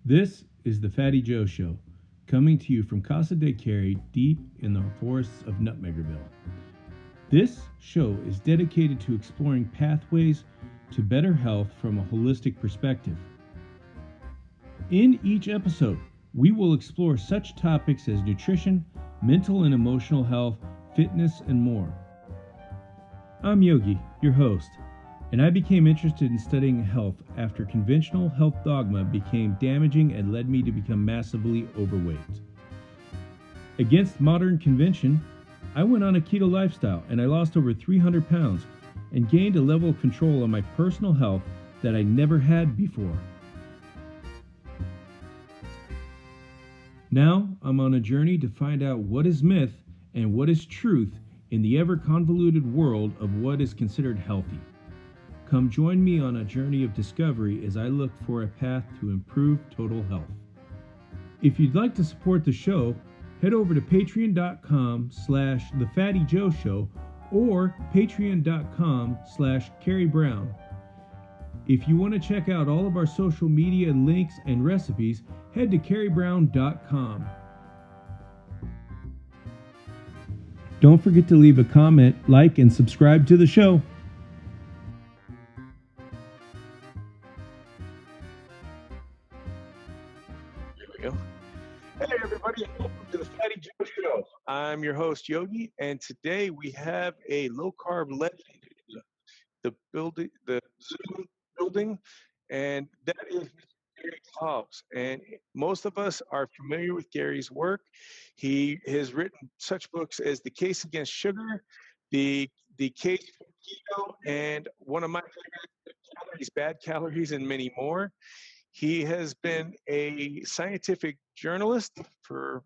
This is the Fatty Joe Show, coming to you from Casa de Carrie, deep in the forests of Nutmeggerville. This show is dedicated to exploring pathways to better health from a holistic perspective. In each episode, we will explore such topics as nutrition, mental and emotional health, fitness, and more. I'm Yogi, your host, and I became interested in studying health after conventional health dogma became damaging and led me to become massively overweight. Against modern convention, I went on a keto lifestyle and I lost over 300 pounds and gained a level of control on my personal health that I never had before. Now I'm on a journey to find out what is myth and what is truth in the ever convoluted world of what is considered healthy. Come join me on a journey of discovery as I look for a path to improve total health. If you'd like to support the show, head over to patreon.com/thefattyjoeshow or patreon.com/carriebrown. If you want to check out all of our social media links and recipes, head to carriebrown.com. Don't forget to leave a comment, like, and subscribe to the show. Here we go. Hey, everybody, and welcome to the Fatty Joe Show. I'm your host, Yogi, and today we have a low-carb legend, the Zoom building, and that is Mr. Gary Taubes. And most of us are familiar with Gary's work. He has written such books as The Case Against Sugar, The Case for Keto, and one of my favorites, Calories, Bad Calories, and many more. He has been a scientific journalist for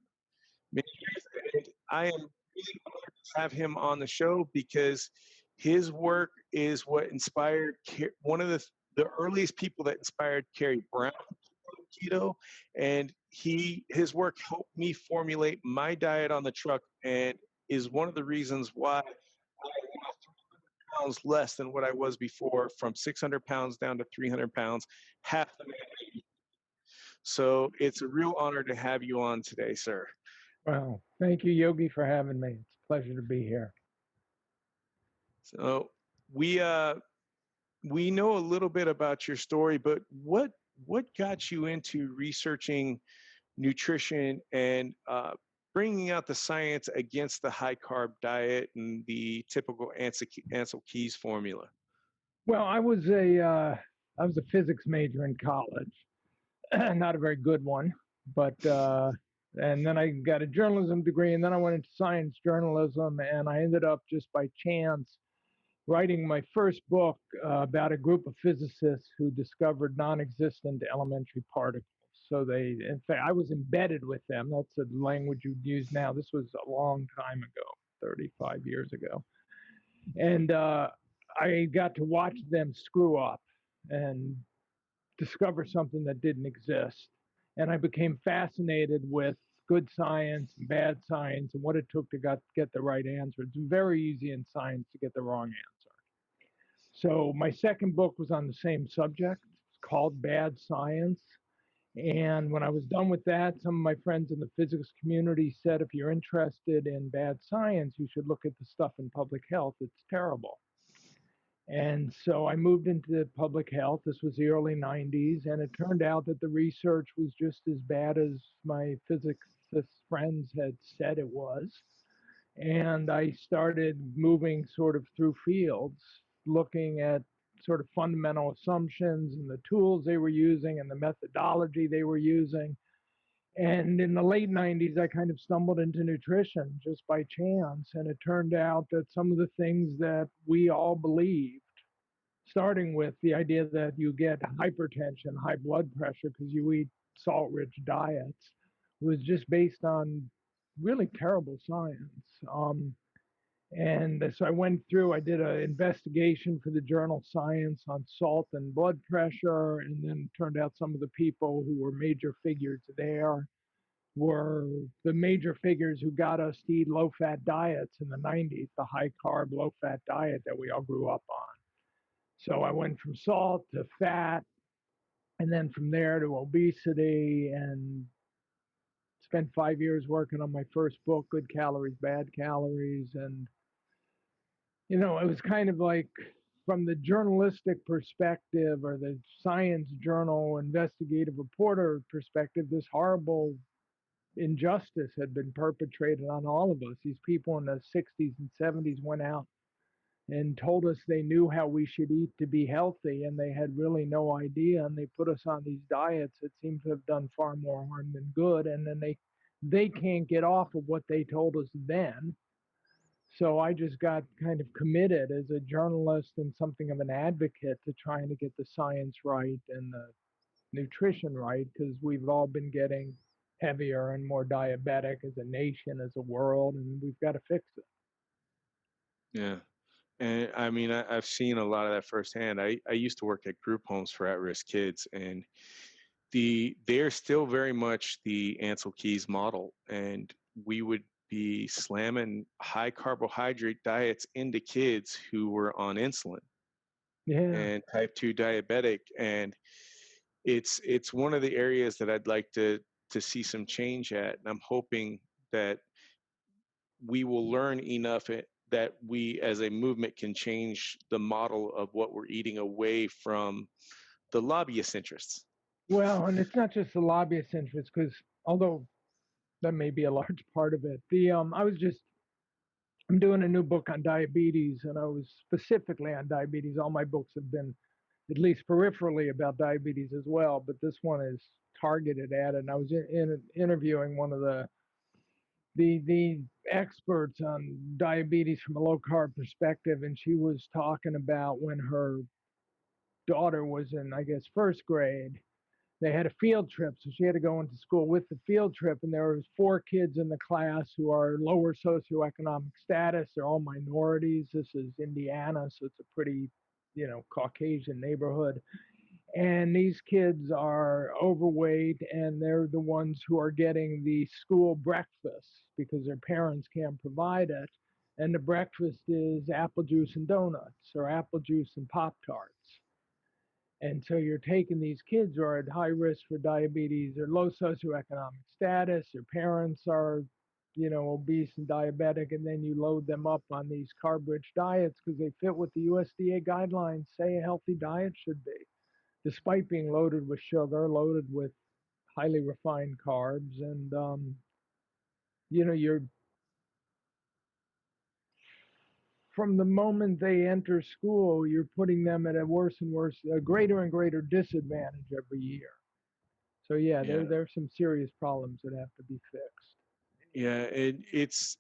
many years, and I am really honored to have him on the show because his work is what inspired one of the earliest people that inspired Carrie Brown to keto, and his work helped me formulate my diet on the truck, and is one of the reasons why I lost pounds less than what I was before, from 600 pounds down to 300 pounds, half the man. So it's a real honor to have you on today, sir. Well, thank you, Yogi, for having me. It's a pleasure to be here. So we uh we know a little bit about your story, but what got you into researching nutrition and bringing out the science against the high carb diet and the typical Ansel Keys formula? Well, I was a physics major in college, not a very good one, but and then I got a journalism degree, and then I went into science journalism, and I ended up just by chance writing my first book about a group of physicists who discovered non-existent elementary particles. So in fact, I was embedded with them. That's a language you'd use now. This was a long time ago, 35 years ago. And I got to watch them screw up and discover something that didn't exist. And I became fascinated with good science and bad science and what it took to get the right answer. It's very easy in science to get the wrong answer. So my second book was on the same subject. It's called Bad Science. And when I was done with that, some of my friends in the physics community said, if you're interested in bad science, you should look at the stuff in public health. It's terrible. And so I moved into public health. This was the early 90s. And it turned out that the research was just as bad as my physicist friends had said it was. And I started moving sort of through fields, looking at sort of fundamental assumptions and the tools they were using and the methodology they were using. And in the late 90s, I kind of stumbled into nutrition just by chance. And it turned out that some of the things that we all believed, starting with the idea that you get hypertension, high blood pressure because you eat salt rich diets, was just based on really terrible science. And so I went through, I did an investigation for the journal Science on salt and blood pressure. And then it turned out some of the people who were major figures there were the major figures who got us to eat low fat diets in the 90s, the high carb, low fat diet that we all grew up on. So I went from salt to fat and then from there to obesity, and spent 5 years working on my first book, Good Calories, Bad Calories. And, it was kind of like, from the journalistic perspective or the science journal investigative reporter perspective, this horrible injustice had been perpetrated on all of us. These people in the 60s and 70s went out and told us they knew how we should eat to be healthy, and they had really no idea, and they put us on these diets that seem to have done far more harm than good, and then they can't get off of what they told us then. So I just got kind of committed as a journalist and something of an advocate to trying to get the science right and the nutrition right, because we've all been getting heavier and more diabetic as a nation, as a world, and we've got to fix it. Yeah. And I mean, I've seen a lot of that firsthand. I used to work at group homes for at-risk kids, and they're still very much the Ansel Keys model. And we would be slamming high carbohydrate diets into kids who were on insulin and type 2 diabetic. And it's one of the areas that I'd like to see some change at. And I'm hoping that we will learn enough that we as a movement can change the model of what we're eating away from the lobbyist interests. Well, and it's not just the lobbyist interests, because although that may be a large part of it, I'm doing a new book on diabetes, and I was specifically on diabetes. All my books have been at least peripherally about diabetes as well, but this one is targeted at it. And I was interviewing one of the experts on diabetes from a low carb perspective, and she was talking about when her daughter was in, I guess, first grade. They had a field trip, so she had to go into school with the field trip, and there was 4 kids in the class who are lower socioeconomic status. They're all minorities. This is Indiana, so it's a pretty, Caucasian neighborhood. And these kids are overweight, and they're the ones who are getting the school breakfast because their parents can't provide it. And the breakfast is apple juice and donuts, or apple juice and Pop-Tarts. And so you're taking these kids who are at high risk for diabetes or low socioeconomic status, their parents are, obese and diabetic, and then you load them up on these carb-rich diets because they fit what the USDA guidelines say a healthy diet should be, despite being loaded with sugar, loaded with highly refined carbs. And, you're from the moment they enter school, you're putting them at a greater and greater disadvantage every year. So there's some serious problems that have to be fixed. Yeah, it's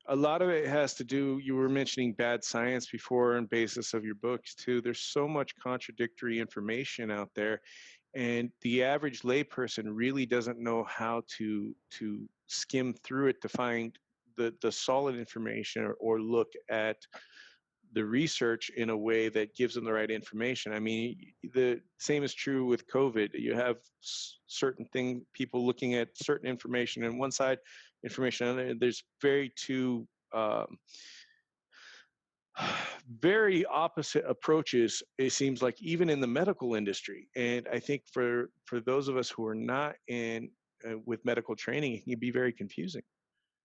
a lot of it has to do, you were mentioning bad science before and basis of your books too. There's so much contradictory information out there, and the average layperson really doesn't know how to skim through it to find the solid information, or look at the research in a way that gives them the right information. I mean, the same is true with COVID. You have certain people looking at certain information on one side, information on the other. There's very opposite approaches, it seems like, even in the medical industry. And I think for those of us who are not in with medical training, it can be very confusing.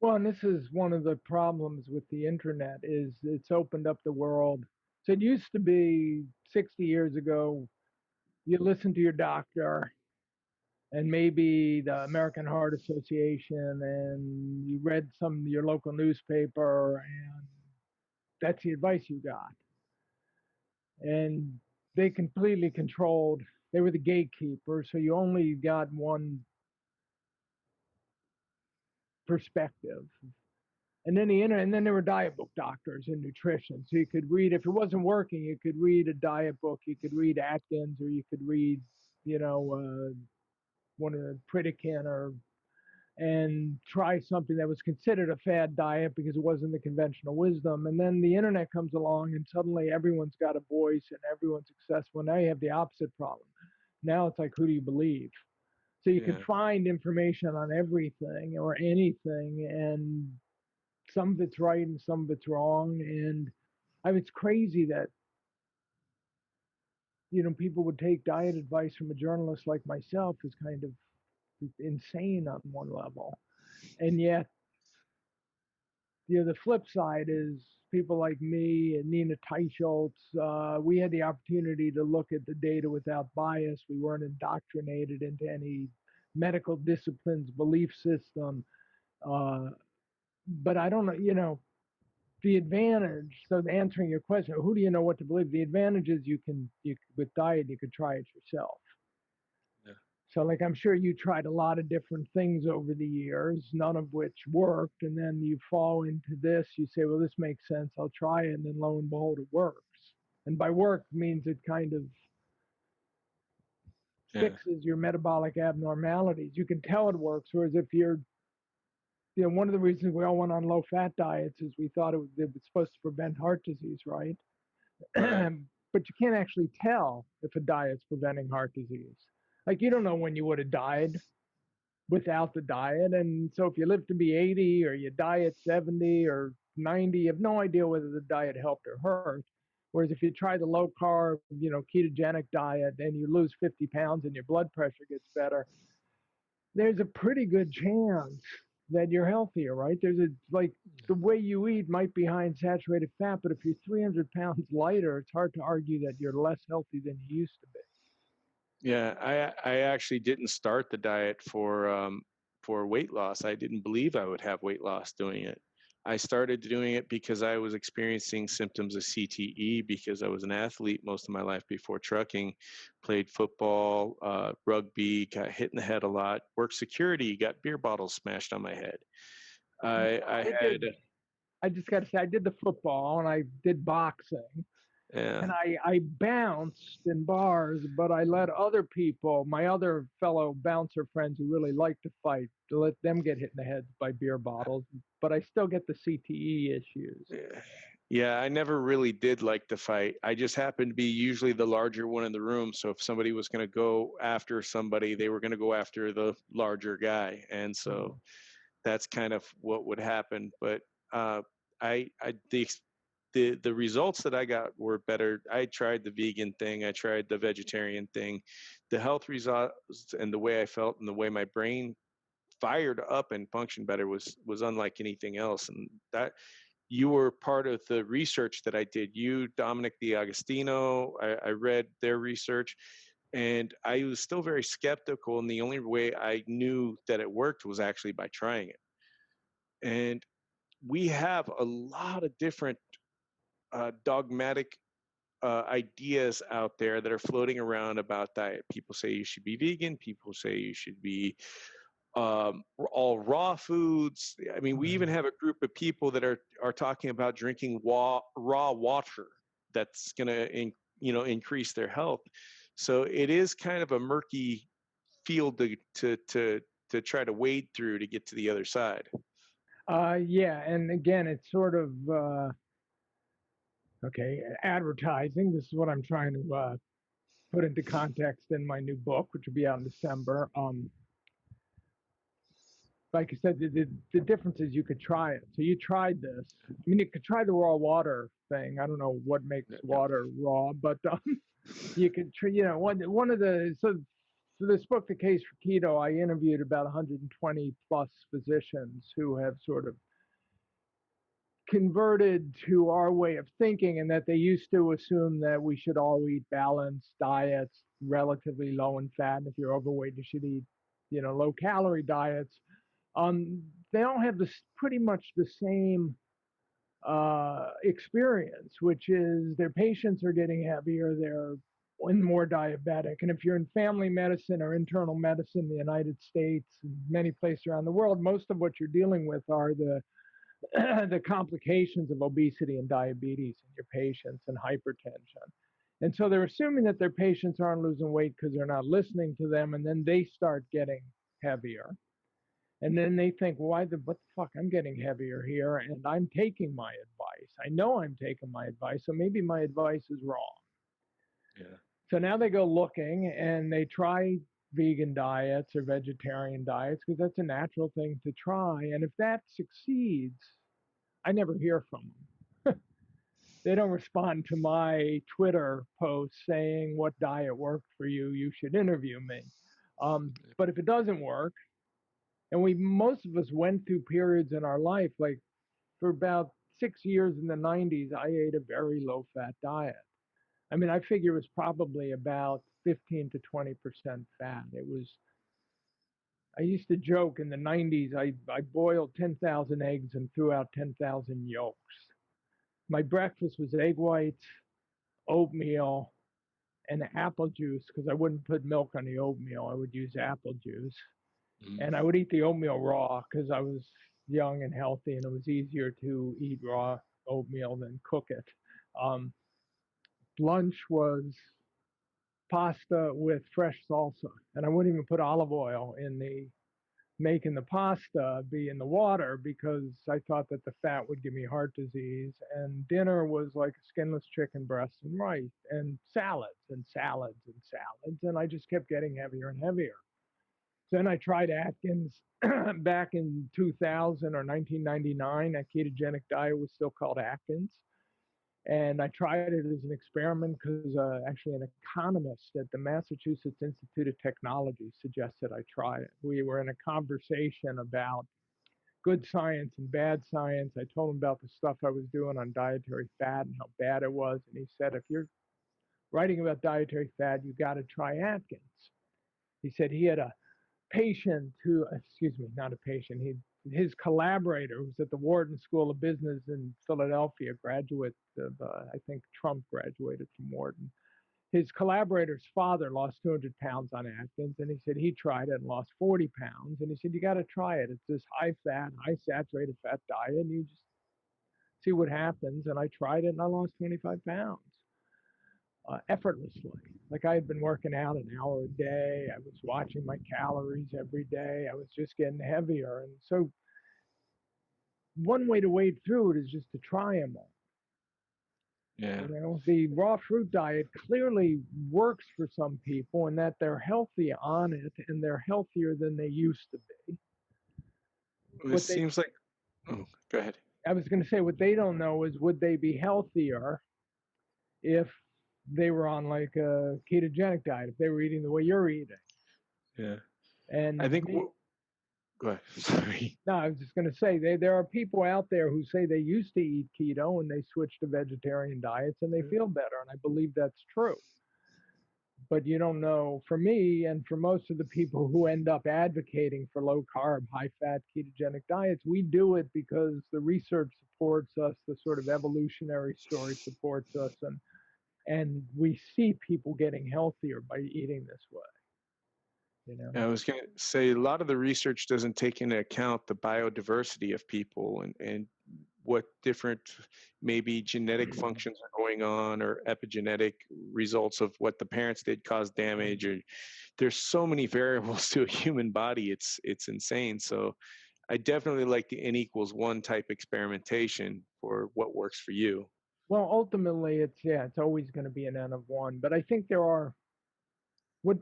Well, and this is one of the problems with the internet, is it's opened up the world. So it used to be 60 years ago, you listen to your doctor and maybe the American Heart Association, and you read your local newspaper, and that's the advice you got. And they completely controlled, they were the gatekeeper, so you only got one perspective. And then and then there were diet book doctors in nutrition. So you could read, if it wasn't working, you could read a diet book, you could read Atkins, or you could read, one of the Pritikin, and try something that was considered a fad diet because it wasn't the conventional wisdom. And then the internet comes along, and suddenly everyone's got a voice and everyone's successful. Now you have the opposite problem. Now it's like, who do you believe? So you could find information on everything or anything, and some of it's right and some of it's wrong. And it's crazy that people would take diet advice from a journalist like myself as kind of insane on one level. And yet, the flip side is people like me and Nina Teicholz, we had the opportunity to look at the data without bias. We weren't indoctrinated into any medical discipline's belief system. Uh, but I don't know, the advantage, so answering your question, who do you know what to believe? The advantage is with diet, you could try it yourself. Yeah. So like, I'm sure you tried a lot of different things over the years, none of which worked. And then you fall into this, you say, well, this makes sense, I'll try it. And then lo and behold, it works. And by work means it kind of fixes your metabolic abnormalities. You can tell it works. Whereas if you're, one of the reasons we all went on low fat diets is we thought it was supposed to prevent heart disease, right? Right. But you can't actually tell if a diet's preventing heart disease. Like, you don't know when you would have died without the diet. And so if you live to be 80 or you die at 70 or 90, you have no idea whether the diet helped or hurt. Whereas if you try the low carb, ketogenic diet and you lose 50 pounds and your blood pressure gets better, there's a pretty good chance that you're healthier, right? Like, the way you eat might be high in saturated fat, but if you're 300 pounds lighter, it's hard to argue that you're less healthy than you used to be. Yeah, I actually didn't start the diet for weight loss. I didn't believe I would have weight loss doing it. I started doing it because I was experiencing symptoms of CTE because I was an athlete most of my life before trucking, played football, rugby, got hit in the head a lot, worked security, got beer bottles smashed on my head. I just got to say, I did the football and I did boxing. Yeah. And I bounced in bars, but I let other people, my other fellow bouncer friends who really like to fight, to let them get hit in the head by beer bottles. But I still get the CTE issues. Yeah, I never really did like to fight. I just happened to be usually the larger one in the room. So if somebody was going to go after somebody, they were going to go after the larger guy. And so that's kind of what would happen. But the results that I got were better. I tried the vegan thing. I tried the vegetarian thing. The health results and the way I felt and the way my brain fired up and functioned better was unlike anything else. And that you were part of the research that I did. You, Dominic D'Agostino, I read their research, and I was still very skeptical. And the only way I knew that it worked was actually by trying it. And we have a lot of different dogmatic ideas out there that are floating around about diet. People say you should be vegan. People say you should be all raw foods. I mean, we even have a group of people that are talking about drinking raw water that's going to increase their health. So it is kind of a murky field to try to wade through to get to the other side. Yeah, and again, it's sort of advertising. This is what I'm trying to put into context in my new book, which will be out in December. Like I said, the difference is you could try it. So you tried this. I mean, you could try the raw water thing. I don't know what makes water raw, but you could try. One of the so this book, The Case for Keto, I interviewed about 120 plus physicians who have sort of converted to our way of thinking, and that they used to assume that we should all eat balanced diets, relatively low in fat, and if you're overweight, you should eat, low calorie diets. They all have pretty much the same experience, which is their patients are getting heavier, they're more diabetic. And if you're in family medicine or internal medicine in the United States and many places around the world, most of what you're dealing with are the complications of obesity and diabetes in your patients and hypertension. And so they're assuming that their patients aren't losing weight because they're not listening to them, and then they start getting heavier. And then they think, well, what the fuck? I'm getting heavier here, and I'm taking my advice. I know I'm taking my advice, so maybe my advice is wrong. Yeah. So now they go looking, and they try vegan diets or vegetarian diets because that's a natural thing to try. And if that succeeds, I never hear from them. they don't respond to my Twitter posts saying what diet worked for you. You should interview me. But if it doesn't work, and most of us went through periods in our life, like for about 6 years in the 90s, I ate a very low fat diet. I mean, I figure it was probably about 15 to 20% fat. I used to joke in the 90s, I boiled 10,000 eggs and threw out 10,000 yolks. My breakfast was egg whites, oatmeal, and apple juice, because I wouldn't put milk on the oatmeal. I would use apple juice. And I would eat the oatmeal raw because I was young and healthy, and it was easier to eat raw oatmeal than cook it. Lunch was pasta with fresh salsa, and I wouldn't even put olive oil in making the pasta be in the water because I thought that the fat would give me heart disease. And dinner was like a skinless chicken breast and rice and salads and salads and salads, and I just kept getting heavier and heavier. Then I tried Atkins back in 2000 or 1999. A ketogenic diet was still called Atkins. And I tried it as an experiment because actually an economist at the Massachusetts Institute of Technology suggested I try it. We were in a conversation about good science and bad science. I told him about the stuff I was doing on dietary fat and how bad it was. And he said, if you're writing about dietary fat, you got to try Atkins. He said he had a patient who, excuse me, not a patient, his collaborator, who was at the Wharton School of Business in Philadelphia, graduate of, I think Trump graduated from Wharton. His collaborator's father lost 200 pounds on Atkins, and he said he tried it and lost 40 pounds. And he said, you got to try it. It's this high fat, high saturated fat diet, and you just see what happens. And I tried it, and I lost 25 pounds. Effortlessly. Like I had been working out an hour a day. I was watching my calories every day. I was just getting heavier. And so one way to wade through it is just to try them all. Yeah. You know, the raw fruit diet clearly works for some people in that they're healthy on it and they're healthier than they used to be. It seems like, oh, go ahead. I was going to say what they don't know is would they be healthier if they were on like a ketogenic diet, if they were eating the way you're eating. Yeah. And I think, go ahead. Sorry. No, I was just going to say there are people out there who say they used to eat keto and they switched to vegetarian diets and they feel better. And I believe that's true. But you don't know, for me and for most of the people who end up advocating for low carb, high fat ketogenic diets, we do it because the research supports us, the sort of evolutionary story supports us, and we see people getting healthier by eating this way. You know? I was going to say a lot of the research doesn't take into account the biodiversity of people and what different maybe genetic functions are going on or epigenetic results of what the parents did cause damage. Or there's so many variables to a human body. It's insane. So I definitely like the N=1 type experimentation for what works for you. Well, ultimately, it's always going to be an N of 1. But I think there are what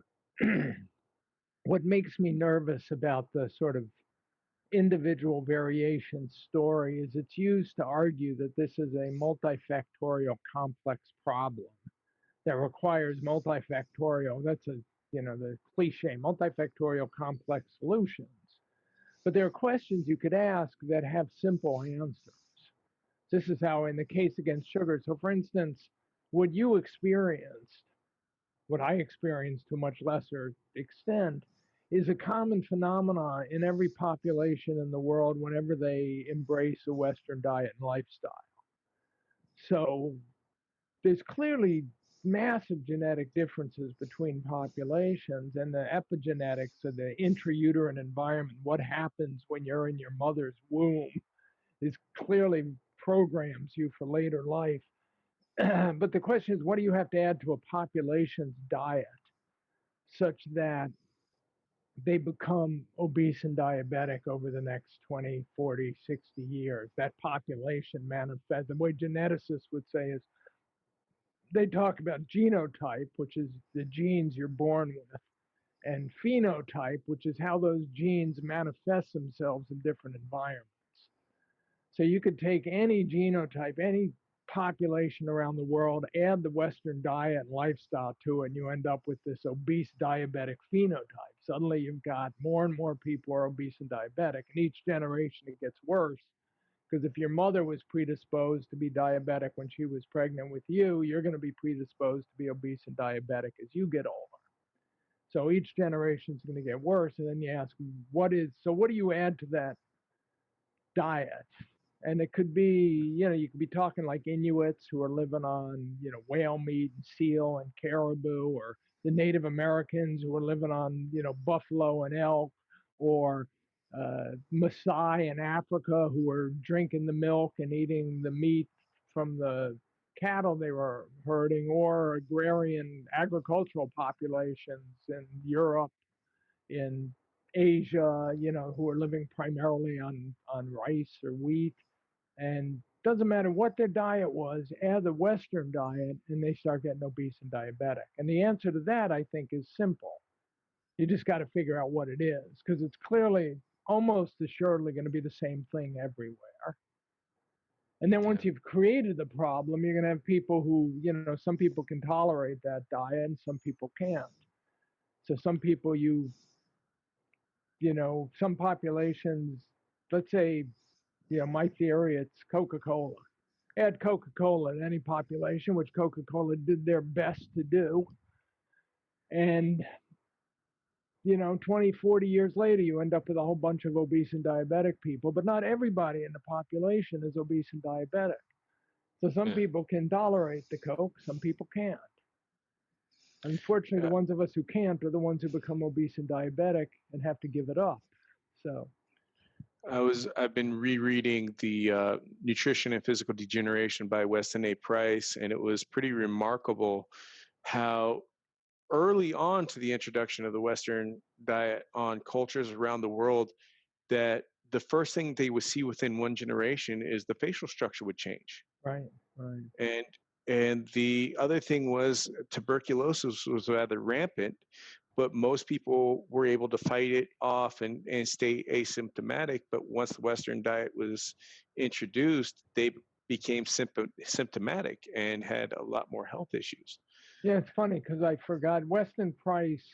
what makes me nervous about the sort of individual variation story is it's used to argue that this is a multifactorial complex problem that requires multifactorial. That's the cliche multifactorial complex solutions. But there are questions you could ask that have simple answers. This is how, in the case against sugar, so for instance, what you experienced, what I experienced to a much lesser extent, is a common phenomenon in every population in the world whenever they embrace a Western diet and lifestyle. So there's clearly massive genetic differences between populations, and the epigenetics of the intrauterine environment, what happens when you're in your mother's womb, is clearly programs you for later life. But the question is, what do you have to add to a population's diet such that they become obese and diabetic over the next 20, 40, 60 years? That population manifests. The way geneticists would say is, they talk about genotype, which is the genes you're born with, and phenotype, which is how those genes manifest themselves in different environments. So you could take any genotype, any population around the world, add the Western diet and lifestyle to it, and you end up with this obese diabetic phenotype. Suddenly you've got more and more people are obese and diabetic, and each generation it gets worse. Because if your mother was predisposed to be diabetic when she was pregnant with you, you're going to be predisposed to be obese and diabetic as you get older. So each generation is going to get worse. And then you ask, what do you add to that diet? And it could be, you could be talking like Inuits who are living on, whale meat and seal and caribou, or the Native Americans who are living on, buffalo and elk, or Maasai in Africa who are drinking the milk and eating the meat from the cattle they were herding, or agrarian agricultural populations in Europe, in Asia, who are living primarily on rice or wheat. And doesn't matter what their diet was, add the Western diet, and they start getting obese and diabetic. And the answer to that, I think, is simple. You just got to figure out what it is, because it's clearly almost assuredly going to be the same thing everywhere. And then once you've created the problem, you're going to have people who, some people can tolerate that diet and some people can't. So some people some populations, let's say, my theory, it's Coca-Cola. Add Coca-Cola to any population, which Coca-Cola did their best to do. And, 20, 40 years later, you end up with a whole bunch of obese and diabetic people, but not everybody in the population is obese and diabetic. So some people can tolerate the Coke, some people can't. Unfortunately, the ones of us who can't are the ones who become obese and diabetic and have to give it up. So I've been rereading the Nutrition and Physical Degeneration by Weston A. Price, and it was pretty remarkable how early on to the introduction of the Western diet on cultures around the world, that the first thing they would see within one generation is the facial structure would change. Right. And the other thing was tuberculosis was rather rampant, but most people were able to fight it off and stay asymptomatic. But once the Western diet was introduced, they became symptomatic and had a lot more health issues. Yeah, it's funny because I forgot Weston Price.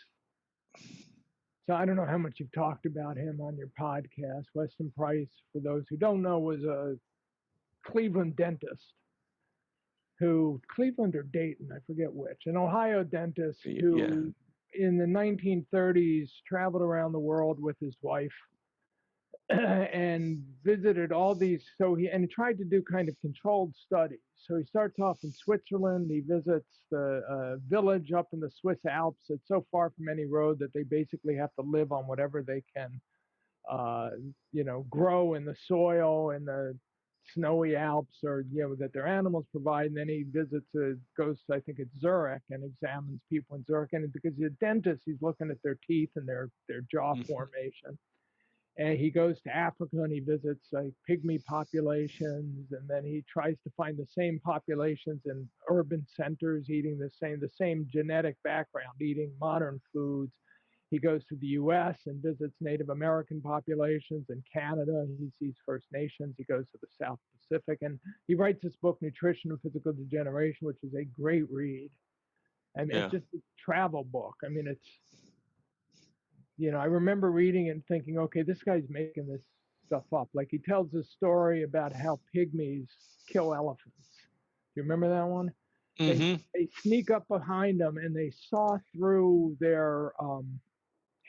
So I don't know how much you've talked about him on your podcast. Weston Price, for those who don't know, was a Cleveland dentist Cleveland or Dayton, I forget which, an Ohio dentist who in the 1930s traveled around the world with his wife and visited all these. He tried to do kind of controlled studies. So he starts off in Switzerland. He visits the village up in the Swiss Alps. It's so far from any road that they basically have to live on whatever they can, grow in the soil in the snowy Alps, or that their animals provide. And then he goes to, I think it's Zurich, and examines people in Zurich. And because he's a dentist, he's looking at their teeth and their jaw formation. And he goes to Africa and he visits like pygmy populations, and then he tries to find the same populations in urban centers eating the same genetic background, eating modern foods. He goes to the U.S. and visits Native American populations. In Canada, he sees First Nations. He goes to the South Pacific, and he writes this book, Nutrition and Physical Degeneration, which is a great read. I mean, it's just a travel book. I mean, it's, I remember reading it and thinking, okay, this guy's making this stuff up. Like, he tells a story about how pygmies kill elephants. Do you remember that one? Mm-hmm. They sneak up behind them and they saw through their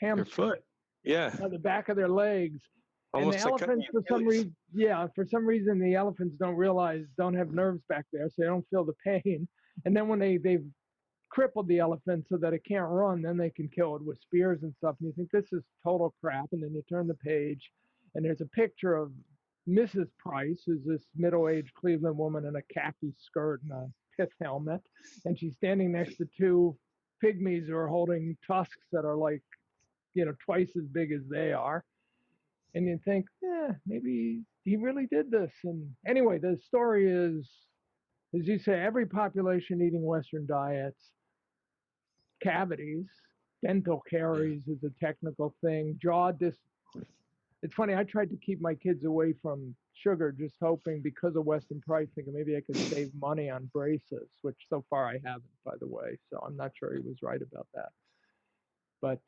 hamstring, the back of their legs. Almost and the elephants, for some reason, the elephants don't have nerves back there, so they don't feel the pain. And then when they've crippled the elephant so that it can't run, then they can kill it with spears and stuff. And you think this is total crap. And then you turn the page, and there's a picture of Mrs. Price, who's this middle-aged Cleveland woman in a khaki skirt and a pith helmet, and she's standing next to two pygmies who are holding tusks that are like, twice as big as they are. And you think, maybe he really did this. And anyway, the story is, as you say, every population eating Western diets, cavities, dental caries is a technical thing, it's funny, I tried to keep my kids away from sugar, just hoping because of Western pricing, maybe I could save money on braces, which so far I haven't, by the way. So I'm not sure he was right about that. But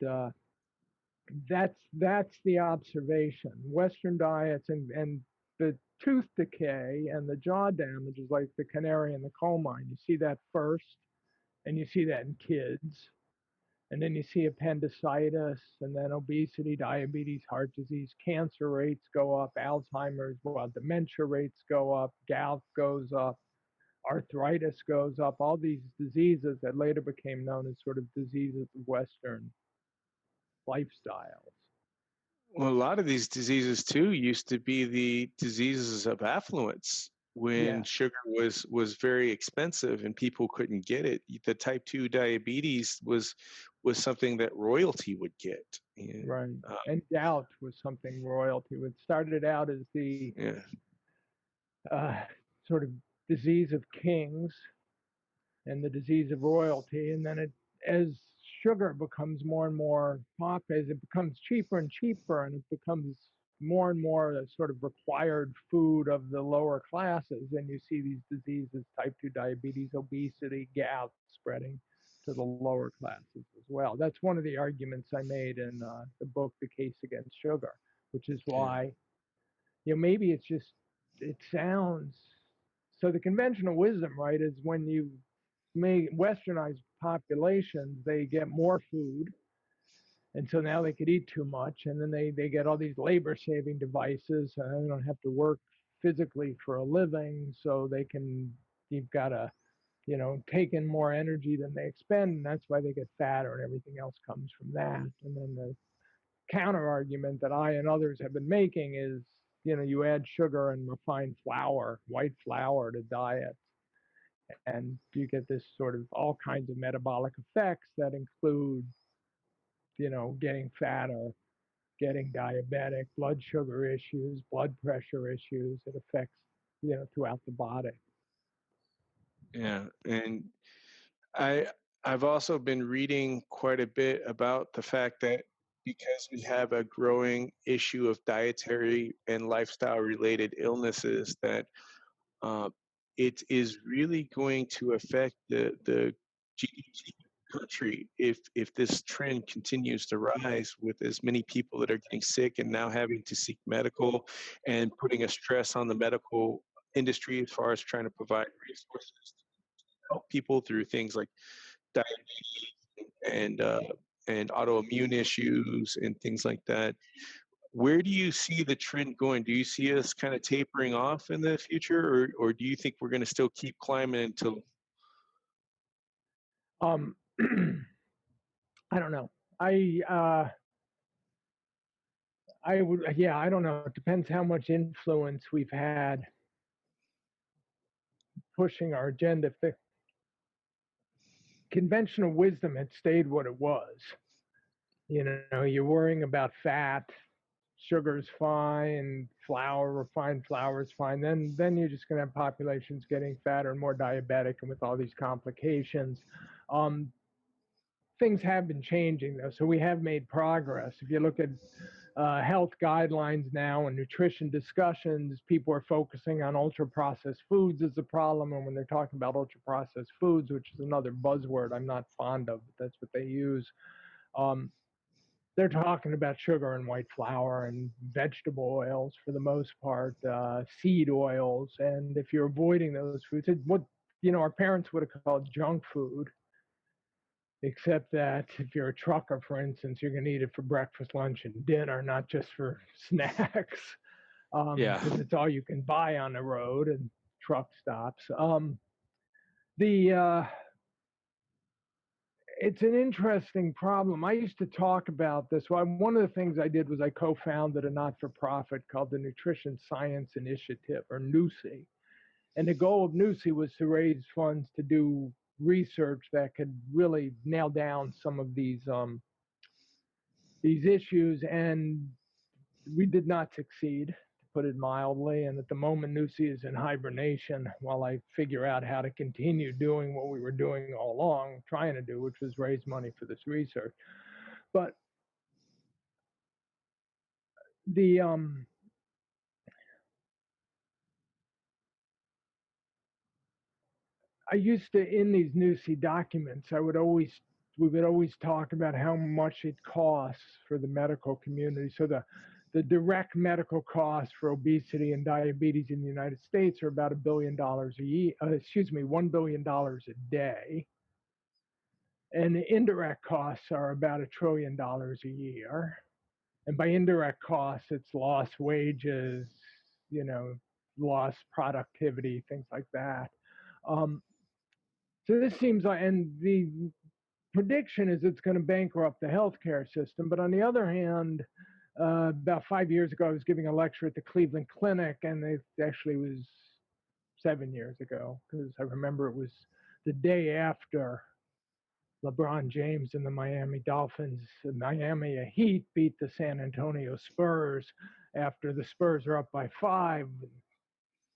that's the observation. Western diets and the tooth decay and the jaw damage is like the canary in the coal mine. You see that first, and you see that in kids. And then you see appendicitis, and then obesity, diabetes, heart disease, cancer rates go up, Alzheimer's, well, dementia rates go up, gout goes up, arthritis goes up, all these diseases that later became known as sort of diseases of Western lifestyles. Well, a lot of these diseases too used to be the diseases of affluence when Yeah, sugar was very expensive and people couldn't get it. The type 2 diabetes was something that royalty would get. And, right. And gout was something royalty. It started out as the yeah, uh, sort of disease of kings and the disease of royalty. And then as sugar becomes more and more popular, as it becomes cheaper and cheaper, and it becomes more and more a sort of required food of the lower classes, and you see these diseases, type 2 diabetes, obesity, gout spreading to the lower classes as well. That's one of the arguments I made in the book, The Case Against Sugar, which is yeah, why, maybe it's just, it sounds, so the conventional wisdom, right, is when you make westernized populations, they get more food, and so now they could eat too much, and then they get all these labor saving devices, and they don't have to work physically for a living, so they can, you've got to, take in more energy than they expend, and that's why they get fatter, and everything else comes from that. And then the counter argument that I and others have been making is, you add sugar and refined flour, white flour, to diets, and you get this sort of all kinds of metabolic effects that include, getting fatter, getting diabetic, blood sugar issues, blood pressure issues. It affects, throughout the body. yeah. And I I've also been reading quite a bit about the fact that because we have a growing issue of dietary and lifestyle related illnesses, that uh, it is really going to affect the GDP of the country if this trend continues to rise, with as many people that are getting sick and now having to seek medical, and putting a stress on the medical industry as far as trying to provide resources to help people through things like diabetes and autoimmune issues and things like that. Where do you see the trend going? Do you see us kind of tapering off in the future, or do you think we're going to still keep climbing until? Um, I don't know. I would, yeah, I don't know. It depends how much influence we've had pushing our agenda. If the conventional wisdom had stayed what it was, you're worrying about fat, sugar's fine, flour, refined flour is fine. Then you're just going to have populations getting fatter and more diabetic, and with all these complications. Um, Things have been changing though, so we have made progress. If you look at health guidelines now and nutrition discussions, people are focusing on ultra processed foods as a problem. And when they're talking about ultra processed foods, which is another buzzword I'm not fond of, but that's what they use, um, they're talking about sugar and white flour and vegetable oils for the most part, seed oils. And if you're avoiding those foods, what our parents would have called junk food, except that if you're a trucker, for instance, you're going to eat it for breakfast, lunch, and dinner, not just for snacks, Yeah, because it's all you can buy on the road and truck stops. The It's an interesting problem. I used to talk about this. Well, one of the things I did was I co-founded a not-for-profit called the Nutrition Science Initiative, or NUSI. And the goal of NUSI was to raise funds to do research that could really nail down some of these issues. And we did not succeed, to put it mildly. And at the moment, NUSI is in hibernation while I figure out how to continue doing what we were doing all along, trying to do, which was raise money for this research. But the I used to, in these NUSI documents, we would always talk about how much it costs for the medical community. So the direct medical costs for obesity and diabetes in the United States are about $1 billion a year. $1 billion a day. And the indirect costs are about $1 trillion a year. And by indirect costs, it's lost wages, lost productivity, things like that. So this seems like, and the prediction is it's going to bankrupt the healthcare system. But on the other hand, about 5 years ago, I was giving a lecture at the Cleveland Clinic, and it actually was 7 years ago, because I remember it was the day after LeBron James and the Miami Heat beat the San Antonio Spurs after the Spurs are up by 5,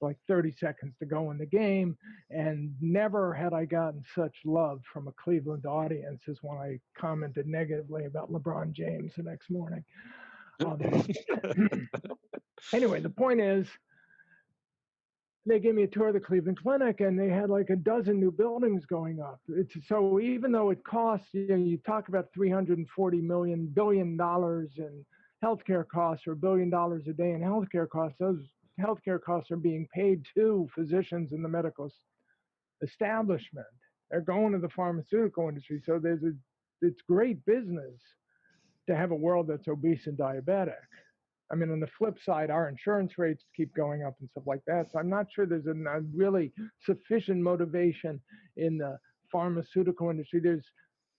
like 30 seconds to go in the game. And never had I gotten such love from a Cleveland audience as when I commented negatively about LeBron James the next morning. Anyway, the point is, they gave me a tour of the Cleveland Clinic, and they had like a dozen new buildings going up. So even though it costs, you talk about $340 billion in healthcare costs, or $1 billion a day in healthcare costs, those healthcare costs are being paid to physicians in the medical establishment. They're going to the pharmaceutical industry. So it's great business to have a world that's obese and diabetic. I mean, on the flip side, our insurance rates keep going up and stuff like that. So I'm not sure there's a really sufficient motivation in the pharmaceutical industry. There's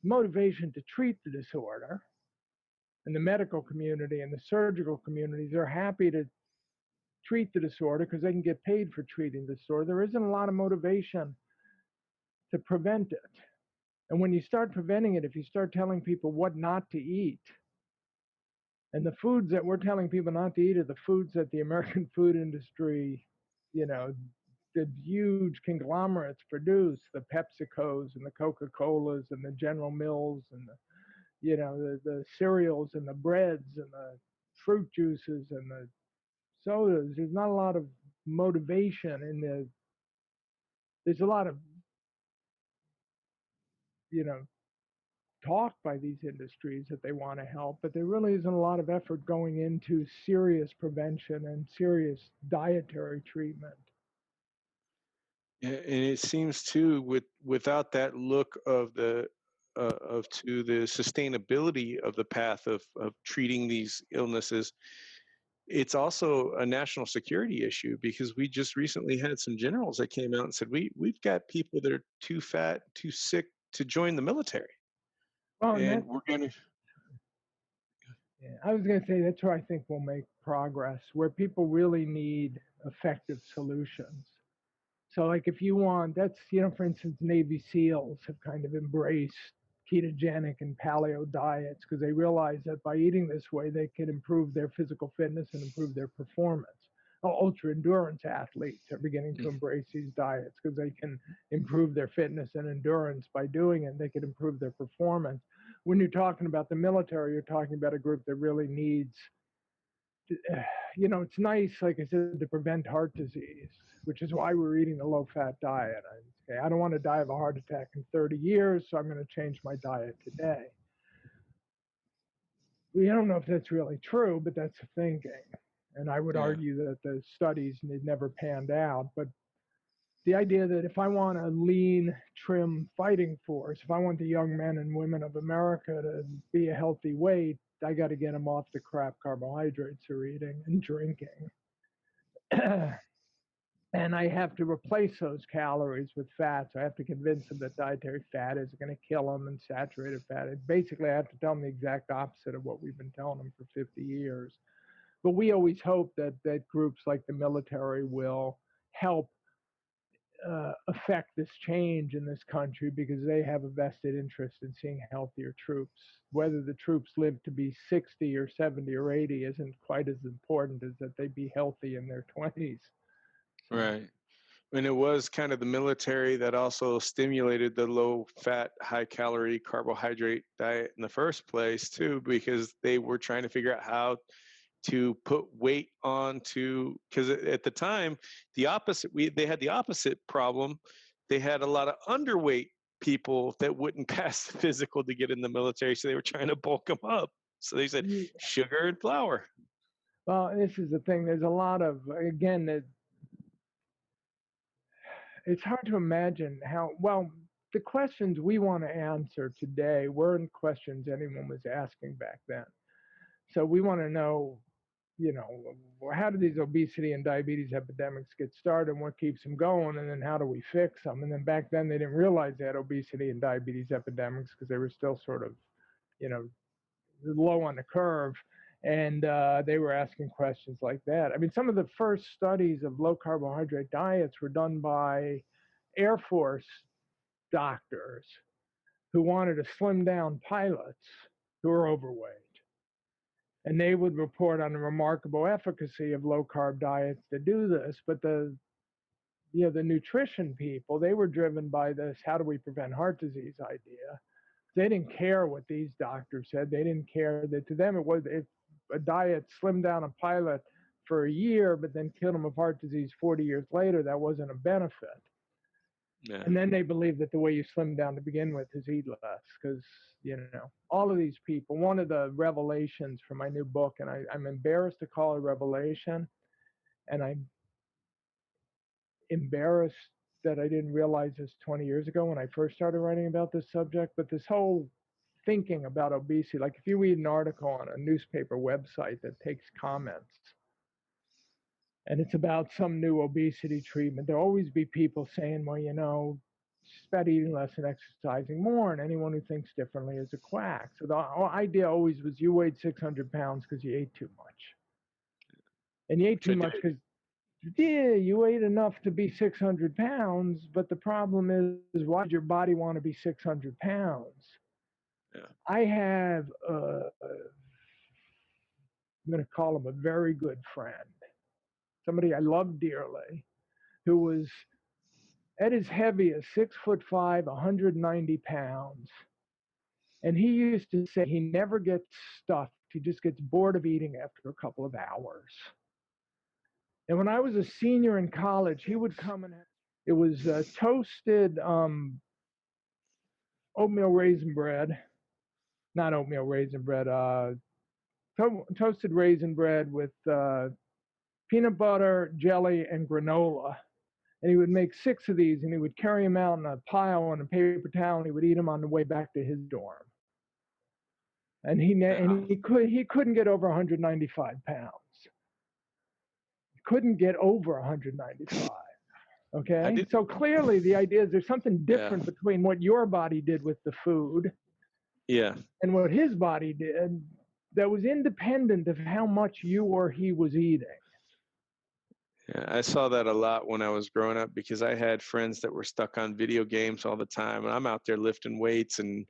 motivation to treat the disorder. And the medical community and the surgical communities are happy to treat the disorder because they can get paid for treating the disorder. There isn't a lot of motivation to prevent it. And when you start preventing it, if you start telling people what not to eat, and the foods that we're telling people not to eat are the foods that the American food industry, the huge conglomerates produce, the PepsiCos and the Coca-Colas and the General Mills and the cereals and the breads and the fruit juices and the sodas. There's not a lot of motivation there's a lot of, talk by these industries that they want to help, but there really isn't a lot of effort going into serious prevention and serious dietary treatment. Yeah, and it seems too, without that look of to the sustainability of the path of treating these illnesses, it's also a national security issue, because we just recently had some generals that came out and said we've got people that are too fat, too sick to join the military. Well, and we're going to. Yeah, I was going to say that's where I think we'll make progress, where people really need effective solutions. So like if you want, for instance, Navy SEALs have kind of embraced ketogenic and paleo diets because they realize that by eating this way, they can improve their physical fitness and improve their performance. Ultra endurance athletes are beginning to embrace these diets because they can improve their fitness and endurance by doing it. They can improve their performance. When you're talking about the military, you're talking about a group that really needs, it's nice, like I said, to prevent heart disease, which is why we're eating a low-fat diet. I don't want to die of a heart attack in 30 years, so I'm going to change my diet today. We don't know if that's really true, but that's the thinking. And I would argue that the studies never panned out. But the idea that if I want a lean, trim fighting force, if I want the young men and women of America to be a healthy weight, I got to get them off the crap carbohydrates they're eating and drinking. And I have to replace those calories with fats. I have to convince them that dietary fat is going to kill them and saturated fat. Basically, I have to tell them the exact opposite of what we've been telling them for 50 years. But we always hope that groups like the military will help affect this change in this country, because they have a vested interest in seeing healthier troops. Whether the troops live to be 60 or 70 or 80 isn't quite as important as that they be healthy in their 20s. So. Right. And it was kind of the military that also stimulated the low-fat, high-calorie, carbohydrate diet in the first place, too, because they were trying to figure out how to put weight on because at the time, they had the opposite problem. they had a lot of underweight people that wouldn't pass the physical to get in the military, so they were trying to bulk them up. So they said Ye- sugar and flour. Well, this is the thing. There's a lot of, again, it's hard to imagine how, well, the questions we want to answer today weren't questions anyone was asking back then. So we want to know, you know, how do these obesity and diabetes epidemics get started and what keeps them going? And then how do we fix them? And then back then they didn't realize they had obesity and diabetes epidemics because they were still sort of, you know, low on the curve. And they were asking questions like that. I mean, some of the first studies of low carbohydrate diets were done by Air Force doctors who wanted to slim down pilots who were overweight. And they would report on the remarkable efficacy of low carb diets to do this. But the nutrition people, they were driven by this how do we prevent heart disease idea. They didn't care what these doctors said. They didn't care that to them it was if a diet slimmed down a pilot for a year but then killed him of heart disease 40 years later, that wasn't a benefit. Yeah. And then they believe that the way you slim down to begin with is eat less, because, you know, all of these people, one of the revelations from my new book, and I'm embarrassed to call it a revelation, and I'm embarrassed that I didn't realize this 20 years ago when I first started writing about this subject, but this whole thinking about obesity, like if you read an article on a newspaper website that takes comments, and it's about some new obesity treatment, there'll always be people saying, well, you know, it's about eating less and exercising more, and anyone who thinks differently is a quack. So the idea always was you weighed 600 pounds because you ate too much. And you ate too much because, yeah, you ate enough to be 600 pounds, but the problem is why did your body want to be 600 pounds? Yeah. I have, I'm going to call him a very good friend, somebody I love dearly, who was at his heaviest 6'5", 190 pounds. And he used to say he never gets stuffed. He just gets bored of eating after a couple of hours. And when I was a senior in college, he would come and it was toasted oatmeal raisin bread, not oatmeal raisin bread, toasted raisin bread with peanut butter, jelly, and granola. And he would make 6 of these, and he would carry them out in a pile on a paper towel, and he would eat them on the way back to his dorm. And he couldn't get over 195 pounds. Couldn't get over 195. Okay, so clearly the idea is there's something different between what your body did with the food, and what his body did that was independent of how much you or he was eating. Yeah, I saw that a lot when I was growing up because I had friends that were stuck on video games all the time, and I'm out there lifting weights and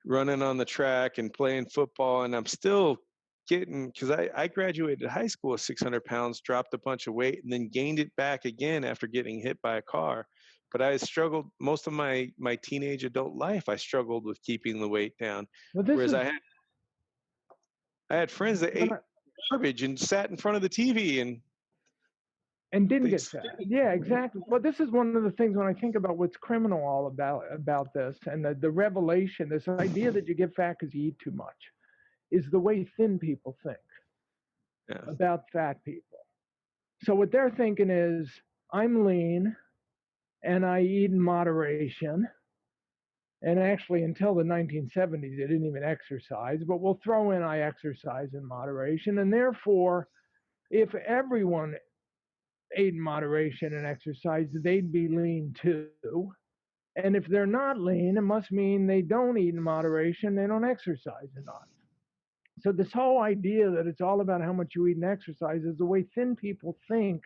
running on the track and playing football, and I'm still getting, because I graduated high school at 600 pounds, dropped a bunch of weight, and then gained it back again after getting hit by a car. But I struggled most of my teenage adult life. I struggled with keeping the weight down. Whereas I had friends that ate garbage and sat in front of the TV and didn't get fat. Yeah, exactly. Well, this is one of the things when I think about what's criminal all about this, and the revelation, this idea that you get fat because you eat too much, is the way thin people think about fat people. So what they're thinking is, I'm lean, and I eat in moderation. And actually, until the 1970s, they didn't even exercise. But we'll throw in I exercise in moderation, and therefore, if everyone ate in moderation and exercise, they'd be lean too. And if they're not lean, it must mean they don't eat in moderation, they don't exercise enough. So this whole idea that it's all about how much you eat and exercise is the way thin people think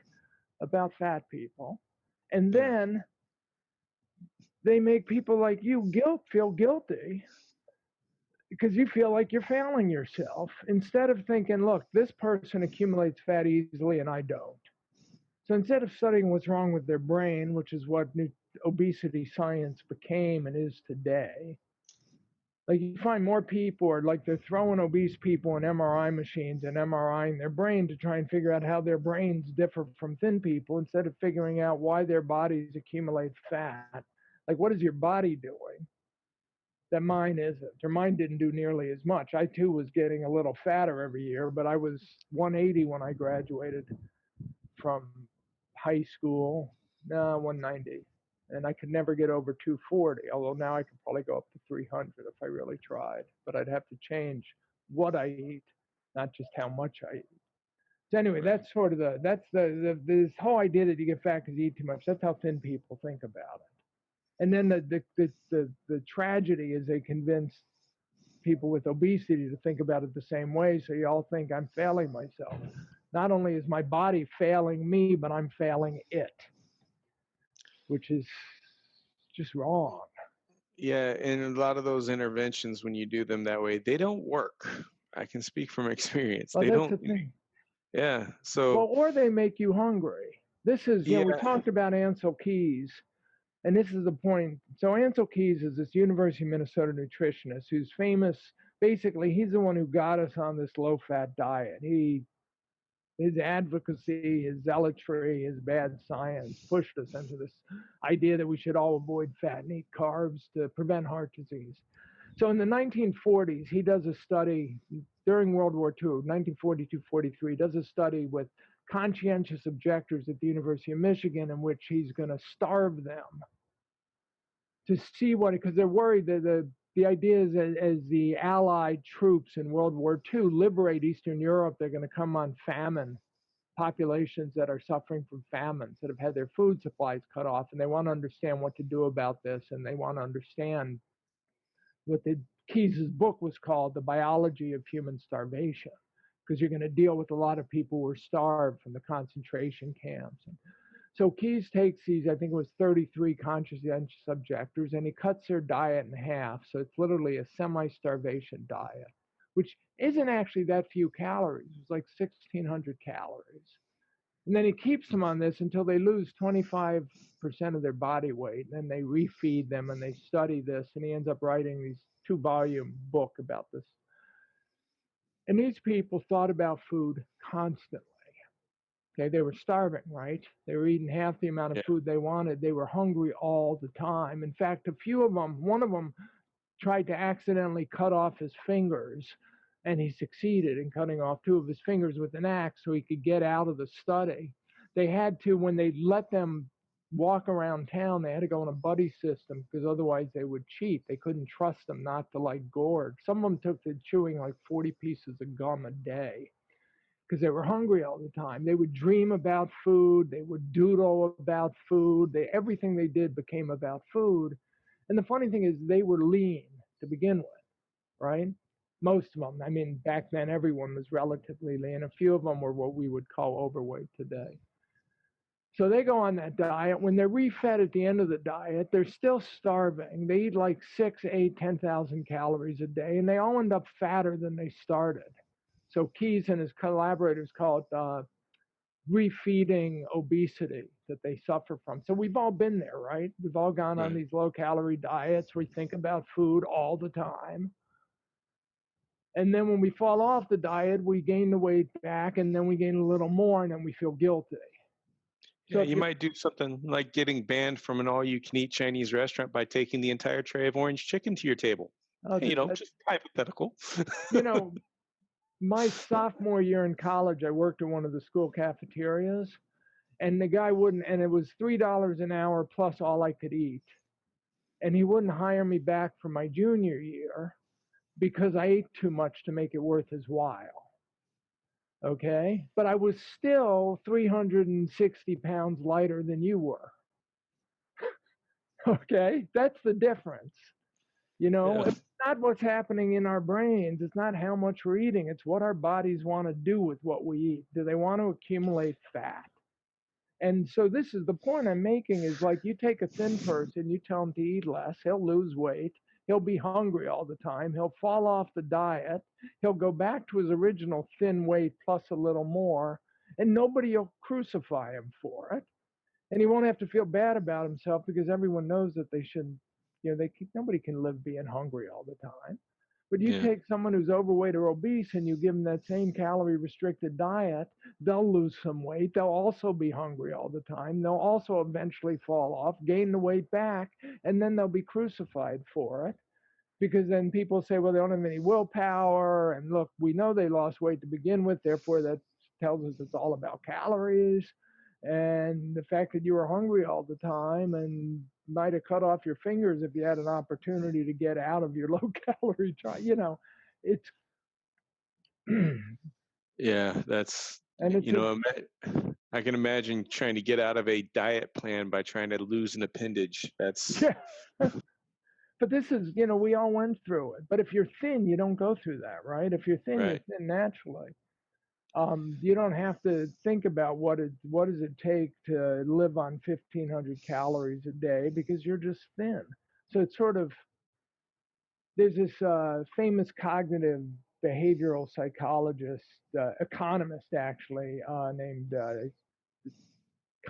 about fat people. And then they make people like you feel guilty because you feel like you're failing yourself, instead of thinking, look, this person accumulates fat easily and I don't. So instead of studying what's wrong with their brain, which is what obesity science became and is today, Like you find more people, or like they're throwing obese people in MRI machines and MRIing their brain to try and figure out how their brains differ from thin people instead of figuring out why their bodies accumulate fat. Like, what is your body doing that mine isn't? Or mine didn't do nearly as much. I too was getting a little fatter every year, but I was 180 when I graduated from high school. No, 190. And I could never get over 240, although now I could probably go up to 300 if I really tried. But I'd have to change what I eat, not just how much I eat. So anyway, that's sort of this whole idea that you get fat because you eat too much. That's how thin people think about it. And then the tragedy is they convince people with obesity to think about it the same way. So you all think I'm failing myself. Not only is my body failing me, but I'm failing it, which is just wrong. Yeah, and a lot of those interventions, when you do them that way, they don't work. I can speak from experience. Well, They that's the don't. thing. Yeah. So Well, or they make you hungry. This is, we yeah, talked about Ansel Keys, and this is the point. So Ansel Keys is this University of Minnesota nutritionist who's famous. Basically, he's the one who got us on this low-fat diet. His advocacy, his zealotry, his bad science pushed us into this idea that we should all avoid fat and eat carbs to prevent heart disease. So in the 1940s, he does a study during World War II, 1942-43, does a study with conscientious objectors at the University of Michigan in which he's going to starve them to see what, because they're worried that the idea is that as the Allied troops in World War II liberate Eastern Europe, they're going to come on famine, populations that are suffering from famines, that have had their food supplies cut off, and they want to understand what to do about this, and they want to understand what the Keyes's book was called, The Biology of Human Starvation, because you're going to deal with a lot of people who are starved from the concentration camps. And so Keyes takes these, I think it was 33 conscientious objectors, and he cuts their diet in half. So it's literally a semi-starvation diet, which isn't actually that few calories. It's like 1,600 calories. And then he keeps them on this until they lose 25% of their body weight. And then they refeed them and they study this. And he ends up writing these 2-volume book about this. And these people thought about food constantly. Okay, they were starving, right? They were eating half the amount of food they wanted. They were hungry all the time. In fact, a few of them, one of them tried to accidentally cut off his fingers, and he succeeded in cutting off 2 of his fingers with an axe so he could get out of the study. They had to, when they let them walk around town, they had to go on a buddy system because otherwise they would cheat. They couldn't trust them not to like gorge. Some of them took to chewing like 40 pieces of gum a day because they were hungry all the time. They would dream about food. They would doodle about food. Everything they did became about food. And the funny thing is they were lean to begin with, right? Most of them. I mean, back then everyone was relatively lean. A few of them were what we would call overweight today. So they go on that diet. When they're refed at the end of the diet, they're still starving. They eat like 6, 8, 10,000 calories a day, and they all end up fatter than they started. So Keyes and his collaborators call it refeeding obesity that they suffer from. So we've all been there, right? We've all gone on these low-calorie diets. We think about food all the time. And then when we fall off the diet, we gain the weight back, and then we gain a little more, and then we feel guilty. So you might do something like getting banned from an all-you-can-eat Chinese restaurant by taking the entire tray of orange chicken to your table. Just hypothetical. My sophomore year in college, I worked in one of the school cafeterias, and the guy wouldn't, and it was $3 an hour plus all I could eat. And he wouldn't hire me back for my junior year because I ate too much to make it worth his while. Okay? But I was still 360 pounds lighter than you were. Okay? That's the difference. It's not what's happening in our brains. It's not how much we're eating. It's what our bodies want to do with what we eat. Do they want to accumulate fat? And so this is the point I'm making is like you take a thin person, you tell him to eat less, he'll lose weight. He'll be hungry all the time. He'll fall off the diet. He'll go back to his original thin weight plus a little more, and nobody will crucify him for it. And he won't have to feel bad about himself because everyone knows that they shouldn't nobody can live being hungry all the time. But you Yeah. take someone who's overweight or obese and you give them that same calorie restricted diet, they'll lose some weight. They'll also be hungry all the time. They'll also eventually fall off, gain the weight back, and then they'll be crucified for it. Because then people say, well, they don't have any willpower. And look, we know they lost weight to begin with. Therefore, that tells us it's all about calories. And the fact that you were hungry all the time and might have cut off your fingers if you had an opportunity to get out of your low calorie diet, it's Yeah, that's, and it's I can imagine trying to get out of a diet plan by trying to lose an appendage. That's yeah. But this is, we all went through it. But if you're thin, you don't go through that, right? If you're thin, you're right. thin naturally. You don't have to think about what does it take to live on 1,500 calories a day because you're just thin. So it's sort of, there's this famous cognitive behavioral psychologist, economist actually, named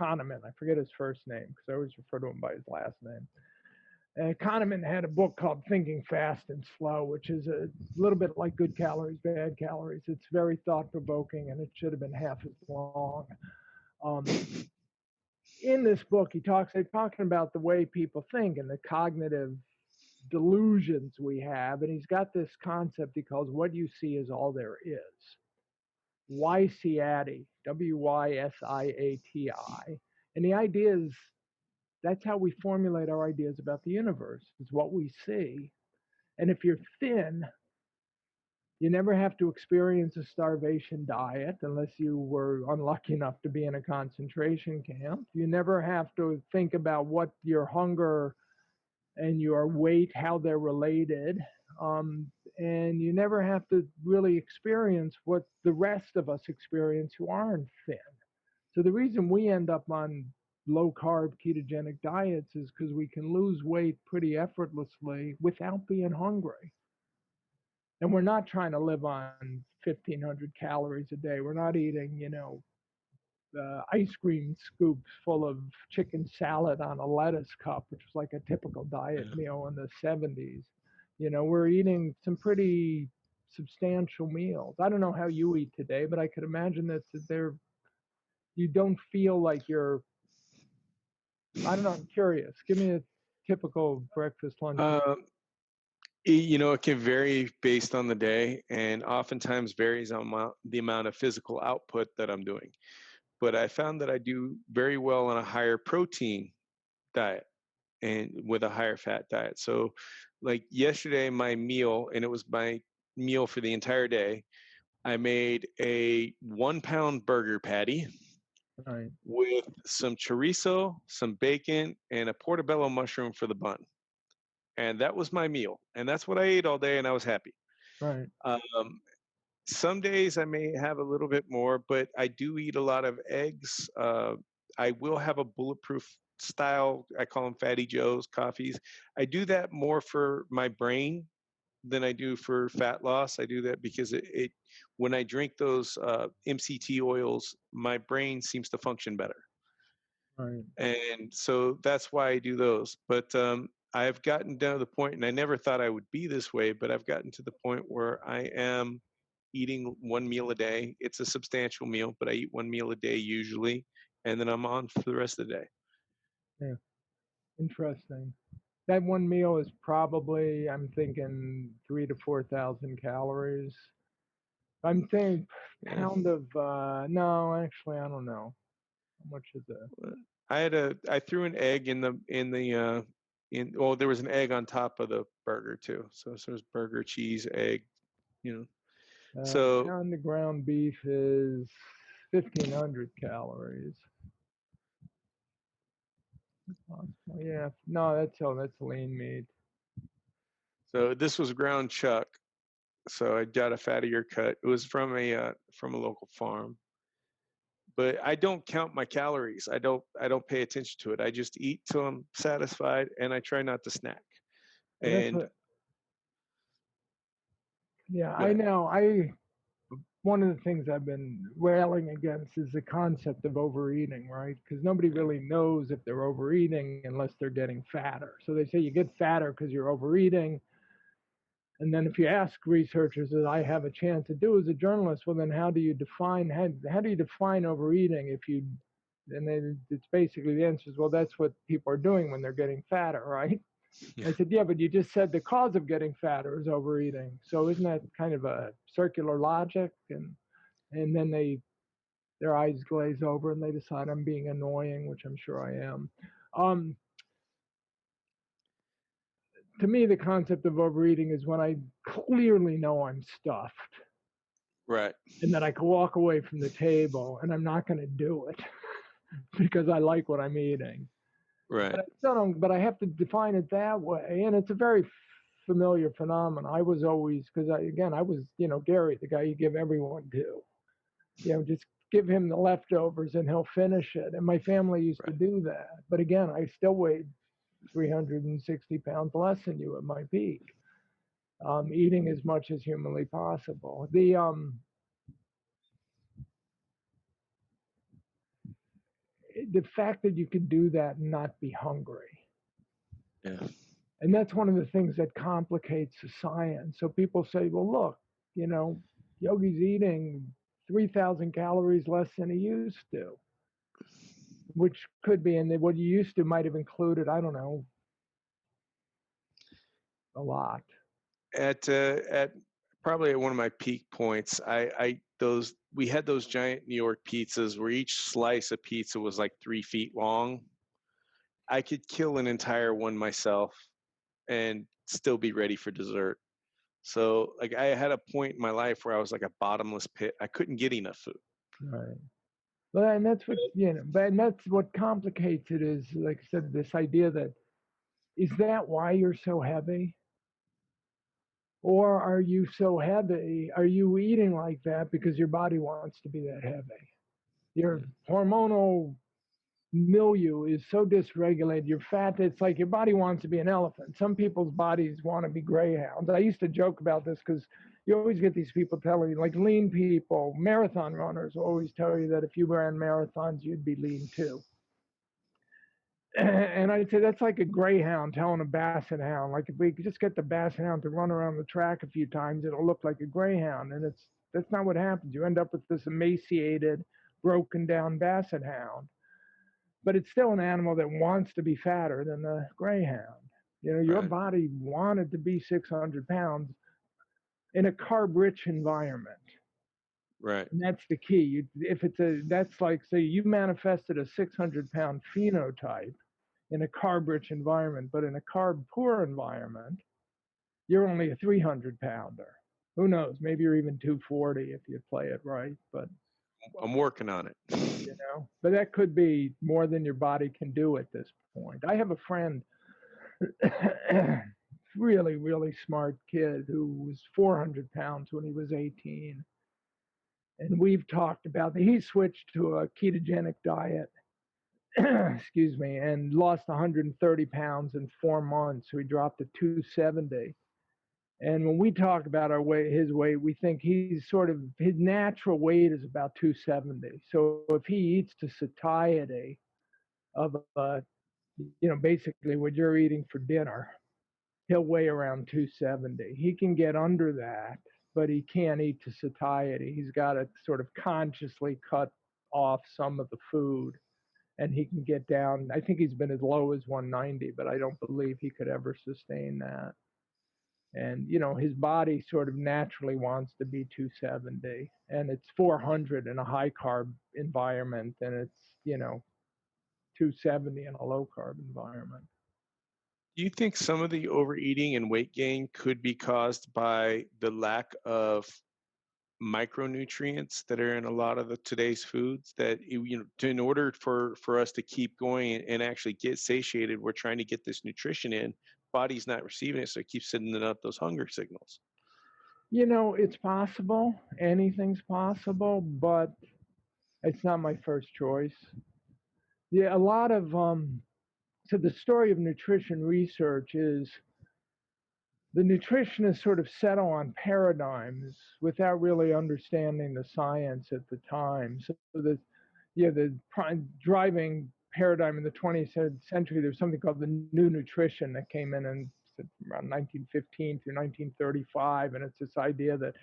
Kahneman. I forget his first name because I always refer to him by his last name. Kahneman had a book called Thinking Fast and Slow, which is a little bit like Good Calories, Bad Calories. It's very thought-provoking, and it should have been half as long. In this book, they're talking about the way people think and the cognitive delusions we have, and he's got this concept he calls what you see is all there is. Wysiati, Wysiati. And the idea is that's how we formulate our ideas about the universe, is what we see. And if you're thin, you never have to experience a starvation diet unless you were unlucky enough to be in a concentration camp. You never have to think about what your hunger and your weight, how they're related. And you never have to really experience what the rest of us experience who aren't thin. So the reason we end up on low carb ketogenic diets is because we can lose weight pretty effortlessly without being hungry. And we're not trying to live on 1,500 calories a day. We're not eating, ice cream scoops full of chicken salad on a lettuce cup, which was like a typical diet meal in the 70s. We're eating some pretty substantial meals. I don't know how you eat today, but I could imagine that you don't feel like you're, I don't know, I'm curious. Give me a typical breakfast, lunch. It can vary based on the day, and oftentimes varies on the amount of physical output that I'm doing. But I found that I do very well on a higher protein diet and with a higher fat diet. So like yesterday, my meal, and it was my meal for the entire day, I made a 1-pound burger patty Right. with some chorizo, some bacon, and a portobello mushroom for the bun. And that was my meal. And that's what I ate all day, and I was happy. Right. Some days I may have a little bit more, but I do eat a lot of eggs. I will have a bulletproof style, I call them Fatty Joe's coffees. I do that more for my brain than I do for fat loss. I do that because when I drink those MCT oils, my brain seems to function better. Right. And so that's why I do those. But I've gotten down to the point, and I never thought I would be this way, but I've gotten to the point where I am eating one meal a day. It's a substantial meal, but I eat one meal a day usually, and then I'm on for the rest of the day. Yeah. Interesting. That one meal is probably, I'm thinking, 3,000 to 4,000 calories. I'm thinking pound of, no, actually, I don't know. How much is it? I threw an egg there was an egg on top of the burger too. So there's burger, cheese, egg, So pound of ground beef is 1,500 calories. Yeah, no, that's lean meat. So this was ground chuck. So I got a fattier cut. It was from a local farm. But I don't count my calories. I don't pay attention to it. I just eat till I'm satisfied, and I try not to snack. And I know. one of the things I've been railing against is the concept of overeating, right? Because nobody really knows if they're overeating unless they're getting fatter. So they say you get fatter because you're overeating. And then if you ask researchers that I have a chance to do as a journalist, well, then how do you define overeating if you, and then it's basically the answer is, well, that's what people are doing when they're getting fatter, right? Yeah. I said, yeah, but you just said the cause of getting fatter is overeating. So isn't that kind of a circular logic? And then their eyes glaze over and they decide I'm being annoying, which I'm sure I am. Um, to me, the concept of overeating is when I clearly know I'm stuffed Right. and that I can walk away from the table and I'm not going to do it because I like what I'm eating. Right. But I still don't, but I have to define it that way. And it's a very familiar phenomenon. I was always, because I was, Gary, the guy you give everyone to, just give him the leftovers and he'll finish it. And my family used to do that. But again, I still weighed 360 pounds less than you at my peak, eating as much as humanly possible. The fact that you can do that and not be hungry. Yeah. And that's one of the things that complicates the science. So people say, well, look, Yogi's eating 3,000 calories less than he used to, which could be, and what you used to might have included, I don't know, a lot. At probably at one of my peak points, we had those giant New York pizzas where each slice of pizza was like 3 feet long. I could kill an entire one myself and still be ready for dessert. So like I had a point in my life where I was like a bottomless pit. I couldn't get enough food. Right. Well, and that's what, and that's what complicates it is, like I said, this idea that, is that why you're so heavy? Or are you so heavy? Are you eating like that because your body wants to be that heavy? Your hormonal milieu is so dysregulated. You're fat. It's like your body wants to be an elephant. Some people's bodies want to be greyhounds. I used to joke about this because you always get these people telling you, like lean people, marathon runners always tell you that if you ran marathons, you'd be lean too. And I'd say that's like a greyhound telling a basset hound. Like if we could just get the basset hound to run around the track a few times, it'll look like a greyhound. And that's not what happens. You end up with this emaciated, broken down basset hound. But it's still an animal that wants to be fatter than the greyhound. Your Right. body wanted to be 600 pounds in a carb-rich environment. Right. And that's the key. That's like, say you manifested a 600-pound phenotype in a carb-rich environment, but in a carb-poor environment, you're only a 300-pounder. Who knows? Maybe you're even 240 if you play it right. But I'm working on it. but that could be more than your body can do at this point. I have a friend, really, really smart kid who was 400 pounds when he was 18. And we've talked about that. He switched to a ketogenic diet, excuse me, and lost 130 pounds in 4 months. So he dropped to 270. And when we talk about our weight, his weight, we think he's sort of, his natural weight is about 270. So if he eats to satiety of, basically what you're eating for dinner, he'll weigh around 270. He can get under that, but he can't eat to satiety. He's got to sort of consciously cut off some of the food, and he can get down. I think he's been as low as 190, but I don't believe he could ever sustain that. And his body sort of naturally wants to be 270, and it's 400 in a high carb environment, and it's 270 in a low carb environment. Do you think some of the overeating and weight gain could be caused by the lack of micronutrients that are in a lot of today's foods, that in order for us to keep going and actually get satiated, we're trying to get this nutrition in, body's not receiving it, so it keeps sending out those hunger signals? It's possible. Anything's possible, but it's not my first choice. Yeah, a lot of so the story of nutrition research is the nutritionists sort of settle on paradigms without really understanding the science at the time. So the driving paradigm in the 20th century, there's something called the new nutrition that came in around 1915 through 1935, and it's this idea that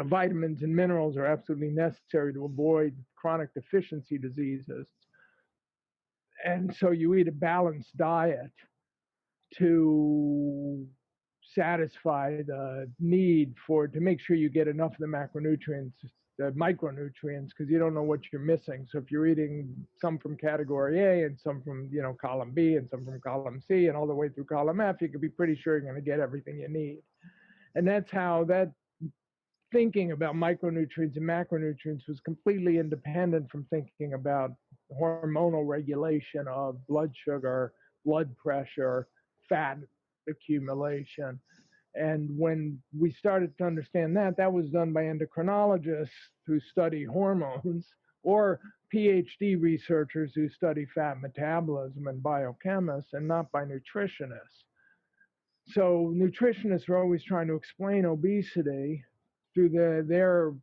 vitamins and minerals are absolutely necessary to avoid chronic deficiency diseases. And so you eat a balanced diet to satisfy the need to make sure you get enough of the macronutrients, the micronutrients, because you don't know what you're missing. So if you're eating some from category A and some from column B and some from column C and all the way through column F, you could be pretty sure you're going to get everything you need. And that's how that thinking about micronutrients and macronutrients was completely independent from thinking about hormonal regulation of blood sugar, blood pressure, fat accumulation. And when we started to understand that, that was done by endocrinologists who study hormones or PhD researchers who study fat metabolism and biochemists, and not by nutritionists. So nutritionists are always trying to explain obesity through their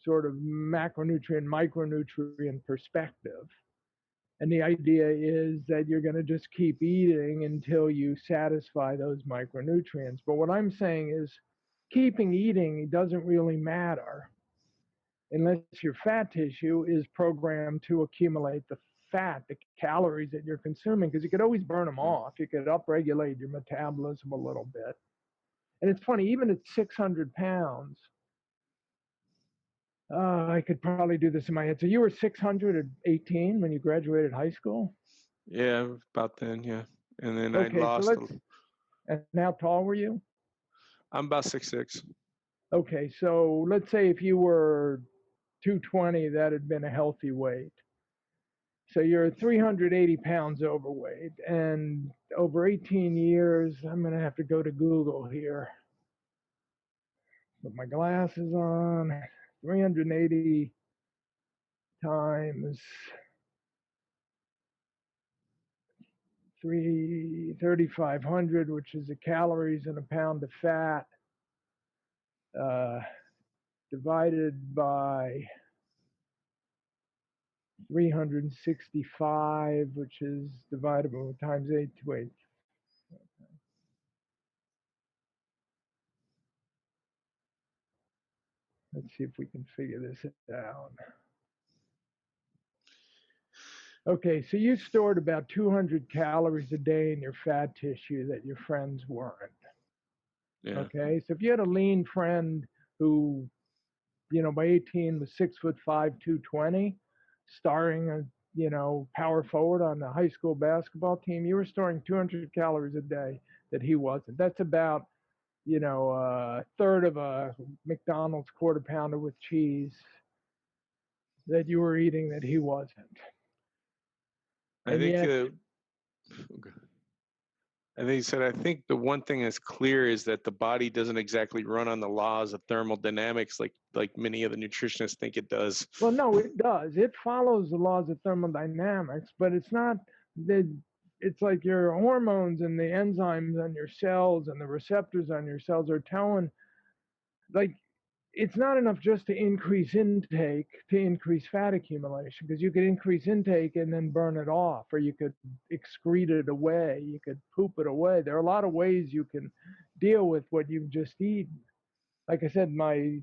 sort of macronutrient, micronutrient perspective. And the idea is that you're going to just keep eating until you satisfy those micronutrients. But what I'm saying is keeping eating doesn't really matter unless your fat tissue is programmed to accumulate the fat, the calories that you're consuming, because you could always burn them off. You could upregulate your metabolism a little bit. And it's funny, even at 600 pounds, I could probably do this in my head. So you were 600 at 18 when you graduated high school? Yeah, about then, yeah. And then Okay, I lost. And how tall were you? I'm about 6'6". Okay, so let's say if you were 220, that had been a healthy weight. So you're 380 pounds overweight. And over 18 years, I'm going to have to go to Google here. Put my glasses on. 380 times 3,500, which is the calories in a pound of fat, divided by 365, which is dividable times 8 to 8. Let's see if we can figure this out. Okay, so you stored about 200 calories a day in your fat tissue that your friends weren't. Yeah. Okay, so if you had a lean friend who, by 18 was 6'5", 220, starring a, power forward on the high school basketball team, you were storing 200 calories a day that he wasn't. That's about, a third of a McDonald's quarter pounder with cheese that you were eating that he wasn't. I think he said, I think the one thing that's clear is that the body doesn't exactly run on the laws of thermodynamics like many of the nutritionists think it does. Well, no, it does. It follows the laws of thermodynamics, but it's not it's like your hormones and the enzymes on your cells and the receptors on your cells are telling, like, it's not enough just to increase intake to increase fat accumulation, because you could increase intake and then burn it off, or you could excrete it away, you could poop it away. There are a lot of ways you can deal with what you've just eaten. Like I said, my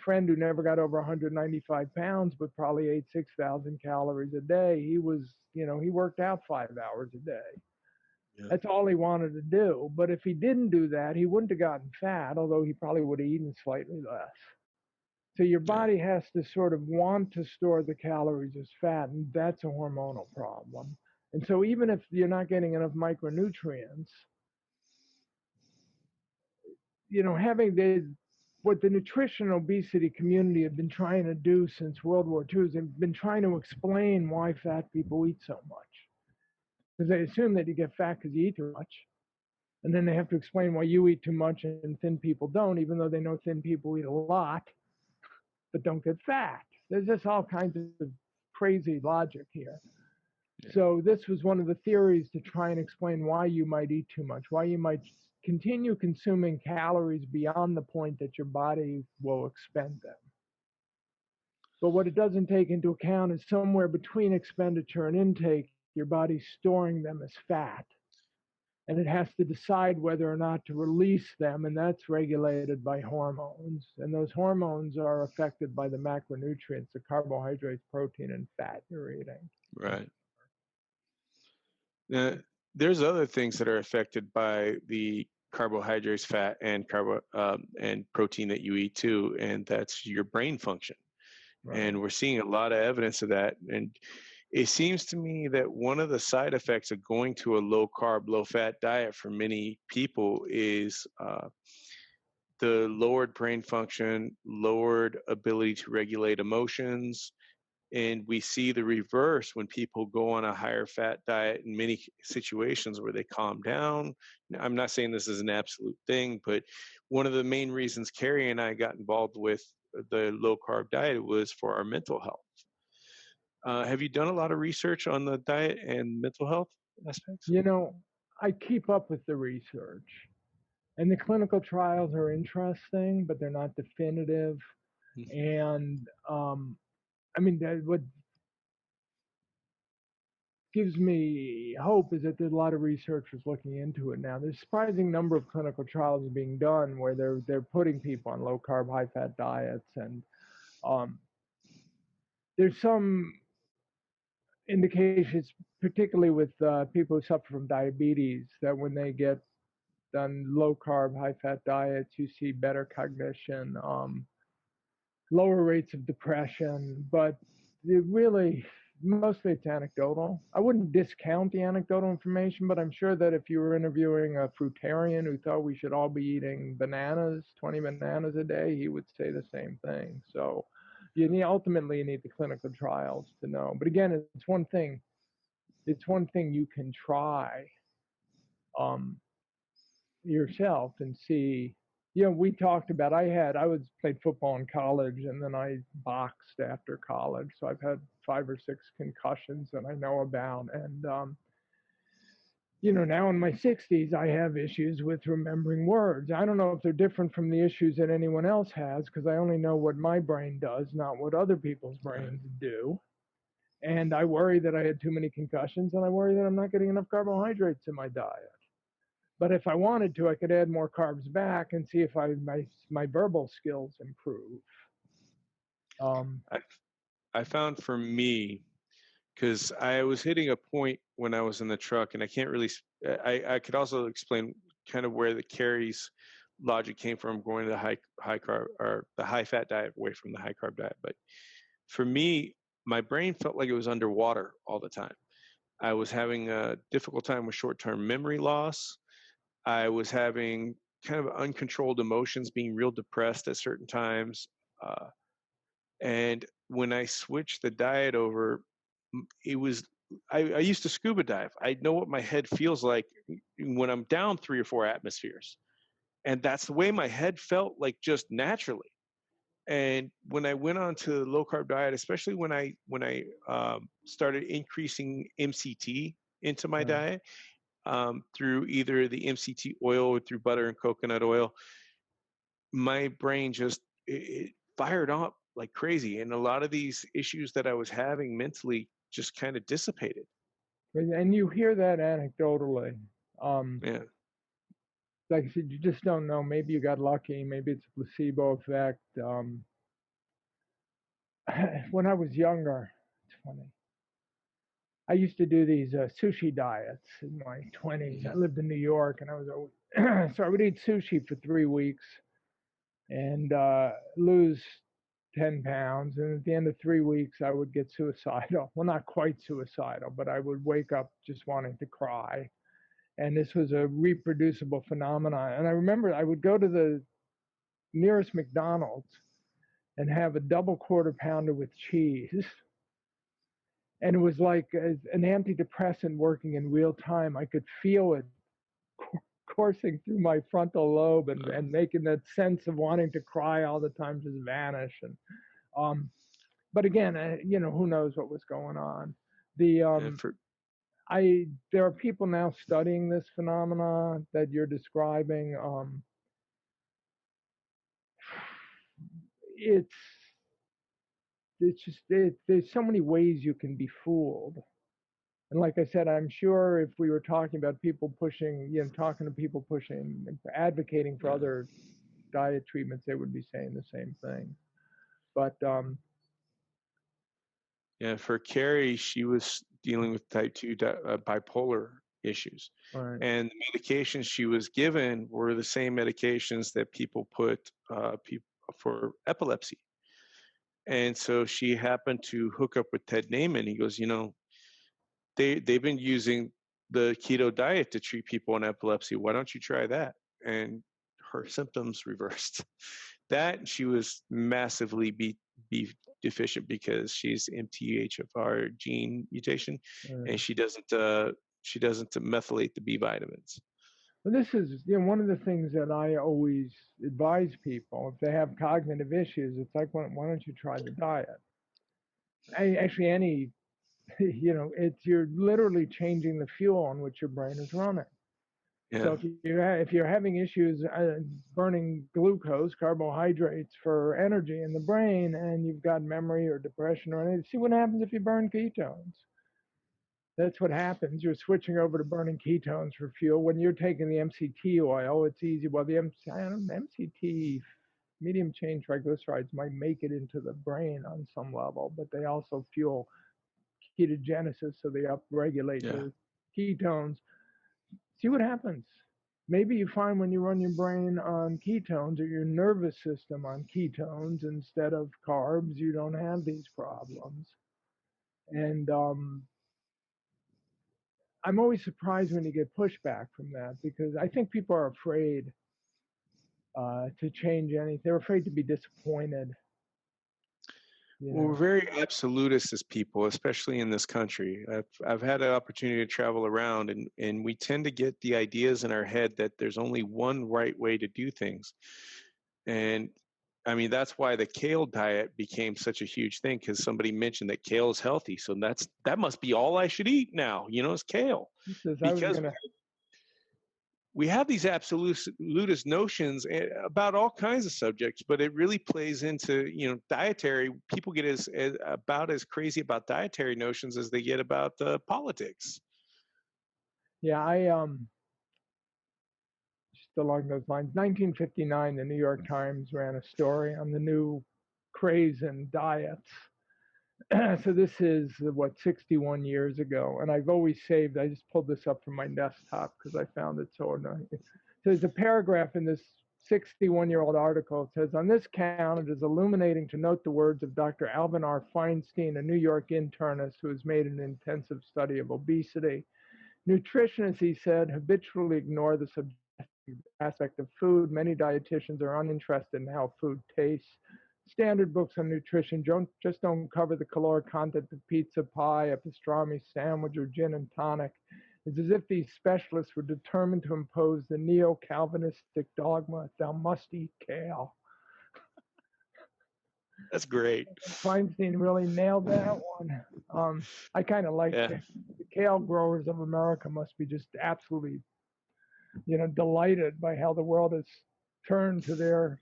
friend who never got over 195 pounds but probably ate 6,000 calories a day, he was, he worked out 5 hours a day. Yeah. That's all he wanted to do. But if he didn't do that, he wouldn't have gotten fat, although he probably would have eaten slightly less. So your body has to sort of want to store the calories as fat, and that's a hormonal problem. And so even if you're not getting enough micronutrients, what the nutrition obesity community have been trying to do since World War II is they've been trying to explain why fat people eat so much. Because they assume that you get fat because you eat too much. And then they have to explain why you eat too much and thin people don't, even though they know thin people eat a lot, but don't get fat. There's just all kinds of crazy logic here. Yeah. So this was one of the theories to try and explain why you might eat too much, why you might continue consuming calories beyond the point that your body will expend them. But what it doesn't take into account is somewhere between expenditure and intake, your body's storing them as fat. And it has to decide whether or not to release them, and that's regulated by hormones. And those hormones are affected by the macronutrients, the carbohydrates, protein, and fat you're eating. Right. Now, there's other things that are affected by the carbohydrates, fat, and and protein that you eat too, and that's your brain function. Right. And we're seeing a lot of evidence of that. And it seems to me that one of the side effects of going to a low carb, low fat diet for many people is the lowered brain function, lowered ability to regulate emotions. And we see the reverse when people go on a higher fat diet in many situations where they calm down. I'm not saying this is an absolute thing, but one of the main reasons Carrie and I got involved with the low carb diet was for our mental health. Have you done a lot of research on the diet and mental health aspects? You know, I keep up with the research, and the clinical trials are interesting, but they're not definitive. And I mean, what gives me hope is that there's a lot of researchers looking into it now. There's a surprising number of clinical trials being done where they're putting people on low carb, high fat diets, and there's some indications, particularly with people who suffer from diabetes, that when they get done low carb, high fat diets, you see better cognition, lower rates of depression, but it really, mostly it's anecdotal. I wouldn't discount the anecdotal information, but I'm sure that if you were interviewing a fruitarian who thought we should all be eating bananas, 20 bananas a day, he would say the same thing. So ultimately you need the clinical trials to know. But again, it's one thing you can try yourself and see. We talked about, I played football in college, and then I boxed after college. So I've had 5 or 6 concussions that I know about. And, now in my 60s, I have issues with remembering words. I don't know if they're different from the issues that anyone else has, because I only know what my brain does, not what other people's brains do. And I worry that I had too many concussions, and I worry that I'm not getting enough carbohydrates in my diet. But if I wanted to, I could add more carbs back and see if my verbal skills improve. I found for me, because I was hitting a point when I was in the truck, and I can't really, I could also explain kind of where the Carrie's logic came from, going to the high carb or the high fat diet away from the high carb diet. But for me, my brain felt like it was underwater all the time. I was having a difficult time with short-term memory loss. I was having kind of uncontrolled emotions, being real depressed at certain times. And when I switched the diet over, it was, I used to scuba dive. I know what my head feels like when I'm down 3 or 4 atmospheres. And that's the way my head felt, like just naturally. And when I went on to low carb diet, especially when I started increasing MCT into my diet, through either the MCT oil or through butter and coconut oil, my brain just it fired up like crazy. And a lot of these issues that I was having mentally just kind of dissipated. And you hear that anecdotally. Yeah. Like I said, you just don't know. Maybe you got lucky. Maybe it's a placebo effect. When I was younger, 20, I used to do these sushi diets in my 20s. I lived in New York, and I was always, so I would eat sushi for 3 weeks and lose 10 pounds. And at the end of 3 weeks, I would get suicidal. Well, not quite suicidal, but I would wake up just wanting to cry. And this was a reproducible phenomenon. And I remember I would go to the nearest McDonald's and have a double quarter pounder with cheese. And it was like an antidepressant working in real time. I could feel it coursing through my frontal lobe and making that sense of wanting to cry all the time just vanish. And but again, who knows what was going on? There are people now studying this phenomena that you're describing. It's there's so many ways you can be fooled. And like I said, I'm sure if we were talking about people pushing, talking to people pushing, advocating for Yeah. other diet treatments, they would be saying the same thing. But Yeah, for Carrie, she was dealing with type 2 bipolar issues. right. And the medications she was given were the same medications that people put people for epilepsy. And so she happened to hook up with Ted Naiman. He goes, they've been using the keto diet to treat people on epilepsy. Why don't you try that? And her symptoms reversed. That she was massively B deficient because she's MTHFR gene mutation, and she doesn't methylate the B vitamins. Well, this is one of the things that I always advise people if they have cognitive issues. It's like, why don't you try the diet? Actually, any you're literally changing the fuel on which your brain is running. Yeah. So if you're having issues burning glucose, carbohydrates for energy in the brain, and you've got memory or depression or anything, see what happens if you burn ketones. That's what happens. You're switching over to burning ketones for fuel. When you're taking the MCT oil, it's easy. Well, the MCT, medium chain triglycerides, might make it into the brain on some level, but they also fuel ketogenesis, so they upregulate the ketones. See what happens. Maybe you find when you run your brain on ketones or your nervous system on ketones instead of carbs, you don't have these problems. And I'm always surprised when you get pushback from that because I think people are afraid to change anything. They're afraid to be disappointed. Well, we're very absolutist as people, especially in this country. I've had an opportunity to travel around, and we tend to get the ideas in our head that there's only one right way to do things. And I mean, that's why the kale diet became such a huge thing, because somebody mentioned that kale is healthy. So that must be all I should eat now, is kale. Because we have these absolutist notions about all kinds of subjects, but it really plays into, dietary. People get about as crazy about dietary notions as they get about politics. Yeah, just along those lines. 1959, the New York Times ran a story on the new Craze and Diets. So this is 61 years ago, and I've always saved. I just pulled this up from my desktop because I found it so annoying. So there's a paragraph in this 61-year-old article. It says, on this count, it is illuminating to note the words of Dr. Alvin R. Feinstein, a New York internist who has made an intensive study of obesity. Nutritionists, he said, habitually ignore the subjective aspect of food. Many dietitians are uninterested in how food tastes. Standard books on nutrition just don't cover the caloric content of pizza, pie, a pastrami sandwich, or gin and tonic. It's as if these specialists were determined to impose the neo-Calvinistic dogma, thou must eat kale. That's great. Feinstein really nailed that one. I kind of like it. The kale growers of America must be just absolutely, delighted by how the world has turned to their,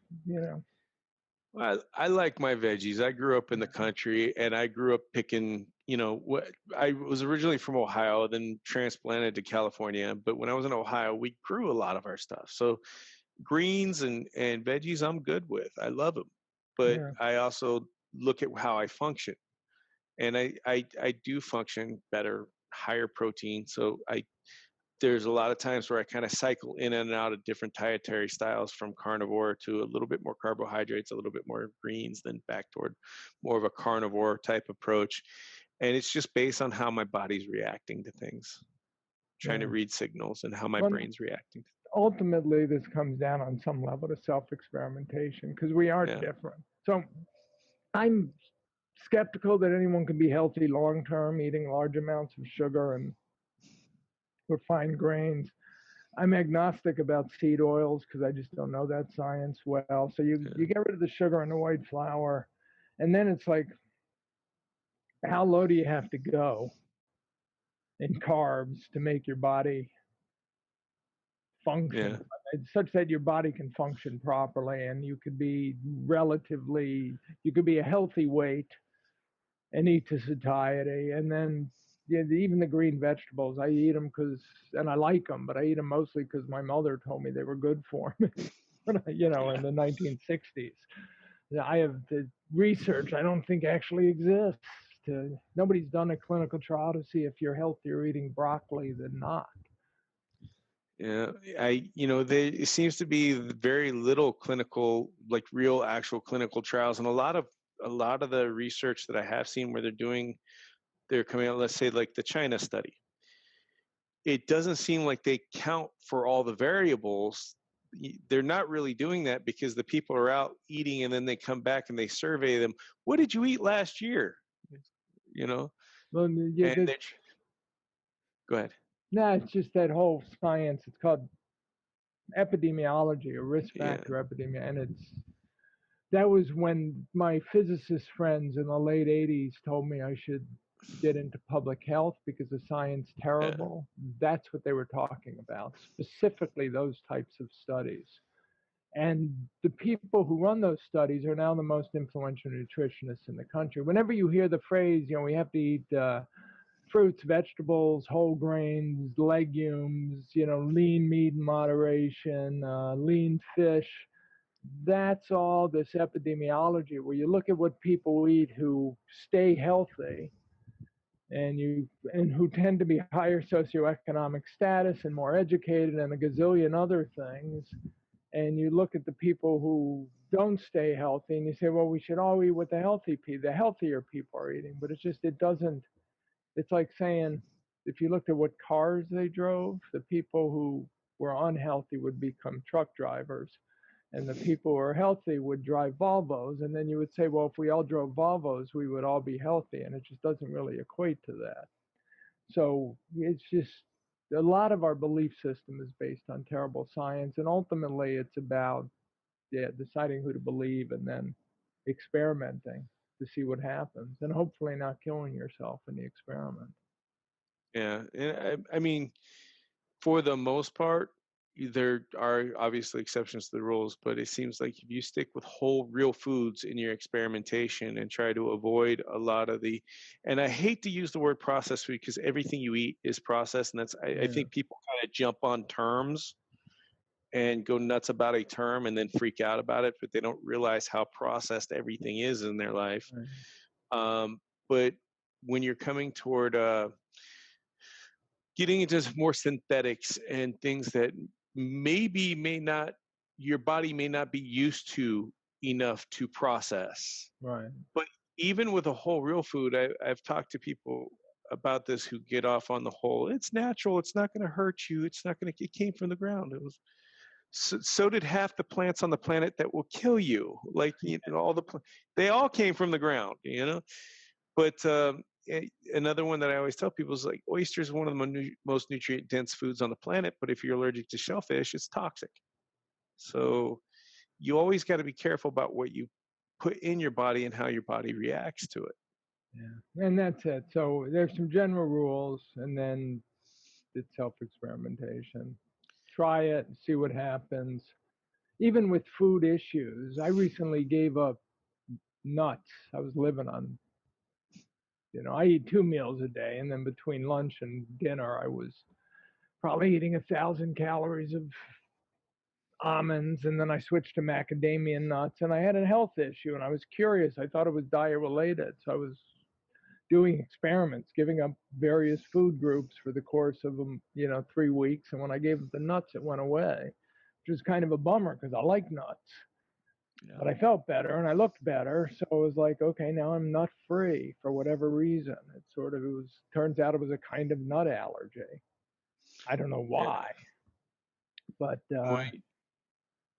Well, I like my veggies. I grew up in the country, and I grew up picking, I was originally from Ohio, then transplanted to California. But when I was in Ohio, we grew a lot of our stuff. So greens and veggies, I'm good with. I love them. But I also look at how I function. And I do function better, higher protein. So there's a lot of times where I kind of cycle in and out of different dietary styles, from carnivore to a little bit more carbohydrates, a little bit more greens, then back toward more of a carnivore type approach. And it's just based on how my body's reacting to things, trying to read signals and how my brain's reacting. Ultimately, this comes down on some level to self-experimentation because we are different. So I'm skeptical that anyone can be healthy long-term eating large amounts of sugar and refined grains. I'm agnostic about seed oils because I just don't know that science well. So you get rid of the sugar and the white flour, and then it's like, how low do you have to go? in carbs to make your body Yeah. function such that your body can function properly, and you could be you could be a healthy weight and eat to satiety. And then yeah, even the green vegetables, I eat them and I like them, but I eat them mostly because my mother told me they were good for me. In the 1960s. I have the research I don't think actually exists. Nobody's done a clinical trial to see if you're healthier eating broccoli than not. Yeah, there it seems to be very little clinical, like real actual clinical trials, and a lot of the research that I have seen where they're coming out, let's say like the China study. It doesn't seem like they count for all the variables. They're not really doing that because the people are out eating and then they come back and they survey them. What did you eat last year? You know, Well, yeah, and go ahead. no, it's just that whole science. It's called epidemiology or risk Yeah, factor epidemiology, and that was when my physicist friends in the late 80s told me I should get into public health because the science yeah, terrible. That's what they were talking about, specifically those types of studies. And the people who run those studies are now the most influential nutritionists in the country. Whenever you hear the phrase, we have to eat fruits, vegetables, whole grains, legumes, lean meat in moderation, lean fish, that's all this epidemiology where you look at what people eat who stay healthy and who tend to be higher socioeconomic status and more educated and a gazillion other things, and you look at the people who don't stay healthy and you say, well, we should all eat what the healthier people are eating. But it doesn't, it's like saying, if you looked at what cars they drove, the people who were unhealthy would become truck drivers, and the people who are healthy would drive Volvos. And then you would say, well, if we all drove Volvos, we would all be healthy. And it just doesn't really equate to that. So it's just a lot of our belief system is based on terrible science. And ultimately, it's about deciding who to believe and then experimenting to see what happens and hopefully not killing yourself in the experiment. yeah. And I mean, for the most part, there are obviously exceptions to the rules, but it seems like if you stick with whole, real foods in your experimentation and try to avoid a lot of and I hate to use the word processed food because everything you eat is processed, and I think people kind of jump on terms and go nuts about a term and then freak out about it, but they don't realize how processed everything is in their life. Right. But when you're coming toward getting into more synthetics and things that may not, your body may not be used to enough to process. Right. But even with a whole real food, I've talked to people about this who get off on the whole, it's natural, it's not going to hurt you, it came from the ground. It was, so did half the plants on the planet that will kill you. Like, they all came from the ground, But another one that I always tell people is like oysters are one of the most nutrient dense foods on the planet. But if you're allergic to shellfish, it's toxic. So you always got to be careful about what you put in your body and how your body reacts to it. Yeah. And that's it. So there's some general rules, and then it's self-experimentation. Try it and see what happens. Even with food issues, I recently gave up nuts. I was living on, I eat 2 meals a day, and then between lunch and dinner, I was probably eating 1,000 calories of almonds, and then I switched to macadamia nuts, and I had a health issue, and I was curious. I thought it was diet related, so I was doing experiments, giving up various food groups for the course of 3 weeks, and when I gave up the nuts, it went away, which was kind of a bummer because I like nuts. Yeah. But I felt better and I looked better, so it was like, okay, now I'm nut free for whatever reason. Turns out it was a kind of nut allergy. I don't know Yeah. why, but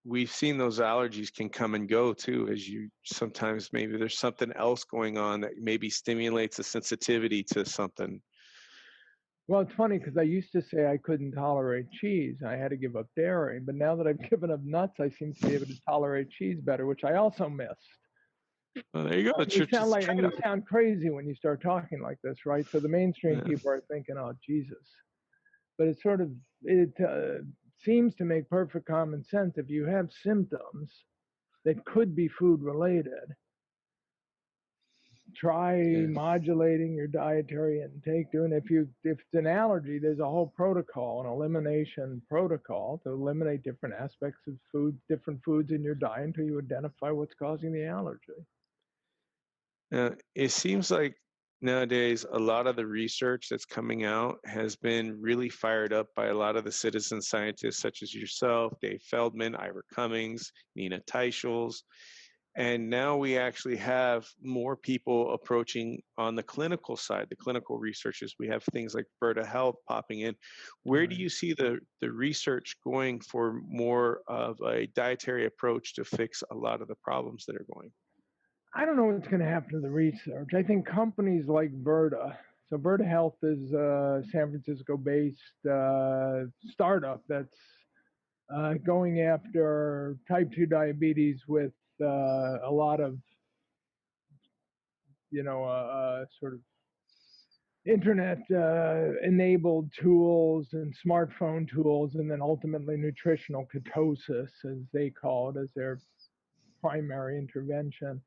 We've seen those allergies can come and go too, as you sometimes maybe there's something else going on that maybe stimulates a sensitivity to something. well, it's funny because I used to say I couldn't tolerate cheese. I had to give up dairy, but now that I've given up nuts, I seem to be able to tolerate cheese better, which I also missed. Well, there you go. The You church sound is like, and you Keto. sound crazy when you start talking like this, right? So the mainstream Yeah. people are thinking, "Oh, Jesus," but it's sort of it seems to make perfect common sense. If you have symptoms that could be food related, try Yeah. modulating your dietary intake. Doing if it's an allergy, there's a whole protocol, an elimination protocol to eliminate different aspects of food, different foods in your diet until you identify what's causing the allergy. It seems like nowadays a lot of the research that's coming out has been really fired up by a lot of the citizen scientists, such as yourself, Dave Feldman, Ira Cummings, Nina Teicholz. And now we actually have more people approaching on the clinical side, the clinical researchers. We have things like Berta Health popping in. Where do Right. you see the research going for more of a dietary approach to fix a lot of the problems that are going? I don't know what's going to happen to the research. I think companies like Berta, so Berta Health is a San Francisco-based startup that's going after type 2 diabetes with a lot of, sort of internet enabled tools and smartphone tools, and then ultimately nutritional ketosis, as they call it, as their primary intervention.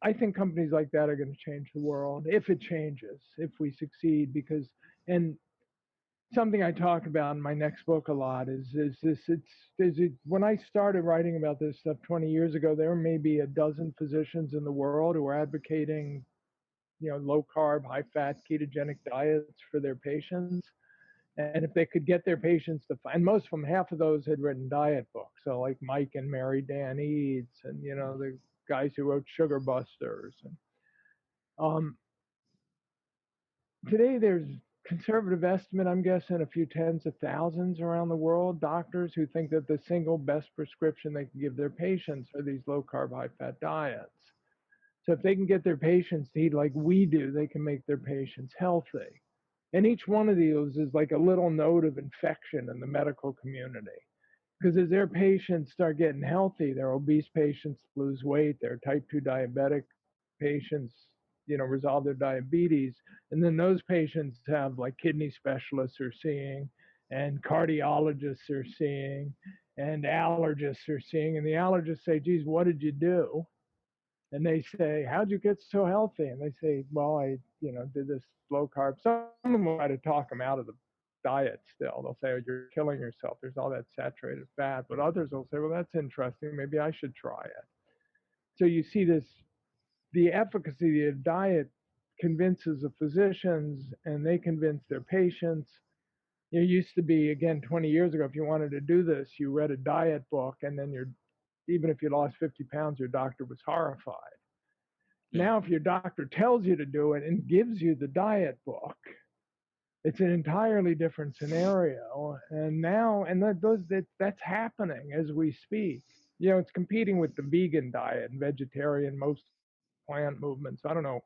I think companies like that are going to change the world if it changes, if we succeed. Because, and something I talk about in my next book a lot is this. When I started writing about this stuff 20 years ago, there were maybe a dozen physicians in the world who were advocating, low carb, high fat, ketogenic diets for their patients. And if they could get their patients to find, most of them, half of those had written diet books. So like Mike and Mary Dan Eads, and the guys who wrote Sugar Busters. And today there's conservative estimate, I'm guessing a few tens of thousands around the world, doctors who think that the single best prescription they can give their patients are these low carb, high fat diets. So if they can get their patients to eat like we do, they can make their patients healthy. And each one of these is like a little node of infection in the medical community. Because as their patients start getting healthy, their obese patients lose weight, their type 2 diabetic patients, resolve their diabetes. And then those patients have like kidney specialists are seeing, and cardiologists are seeing, and allergists are seeing. And the allergists say, geez, what did you do? And they say, how'd you get so healthy? And they say, well, I, did this low carb. Some of them will try to talk them out of the diet still. They'll say, oh, you're killing yourself. There's all that saturated fat. But others will say, well, that's interesting. Maybe I should try it. So you see this, the efficacy of diet convinces the physicians, and they convince their patients. It used to be, again, 20 years ago, if you wanted to do this, you read a diet book, and then even if you lost 50 pounds, your doctor was horrified. Yeah. Now, if your doctor tells you to do it and gives you the diet book, it's an entirely different scenario. And now, and that's happening as we speak. It's competing with the vegan diet and vegetarian, most plant movements. I don't know.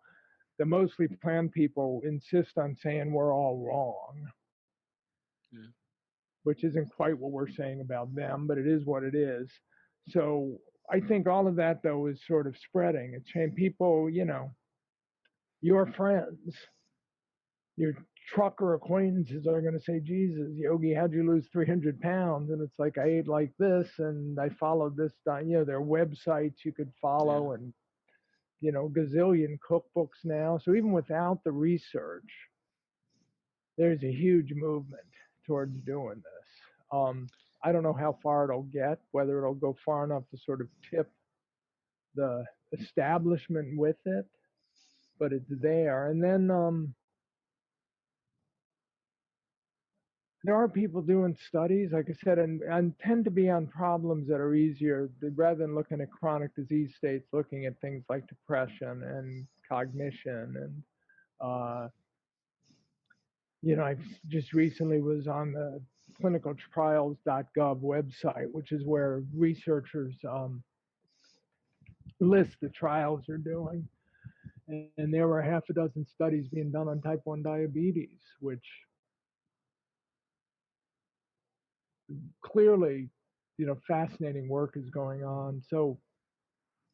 The mostly plant people insist on saying we're all wrong, Yeah. which isn't quite what we're saying about them, but it is what it is. So I think all of that, though, is sort of spreading. It's saying people, your friends, your trucker acquaintances are going to say, Jesus, Yogi, how'd you lose 300 pounds? And it's like, I ate like this and I followed this diet. There are websites you could Yeah. follow, and, gazillion cookbooks now. So even without the research, there's a huge movement towards doing this. I don't know how far it'll get, whether it'll go far enough to sort of tip the establishment with it, but it's there. And then there are people doing studies, like I said, and tend to be on problems that are easier rather than looking at chronic disease states, looking at things like depression and cognition. And, I just recently was on the clinicaltrials.gov website, which is where researchers list the trials they're doing. And there were half a dozen studies being done on type 1 diabetes, which clearly, fascinating work is going on. So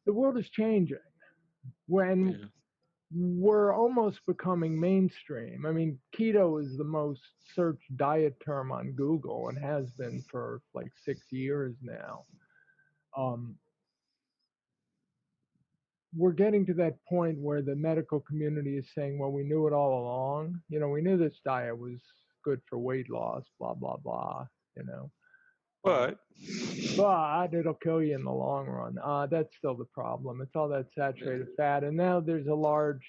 the world is changing. when we're almost becoming mainstream. I mean, keto is the most searched diet term on Google and has been for like 6 years now. We're getting to that point where the medical community is saying, well, we knew it all along. You know, we knew this diet was good for weight loss, blah, blah, blah, you know. But But it'll kill you in the long run. That's still the problem. It's all that saturated fat. And now there's a large,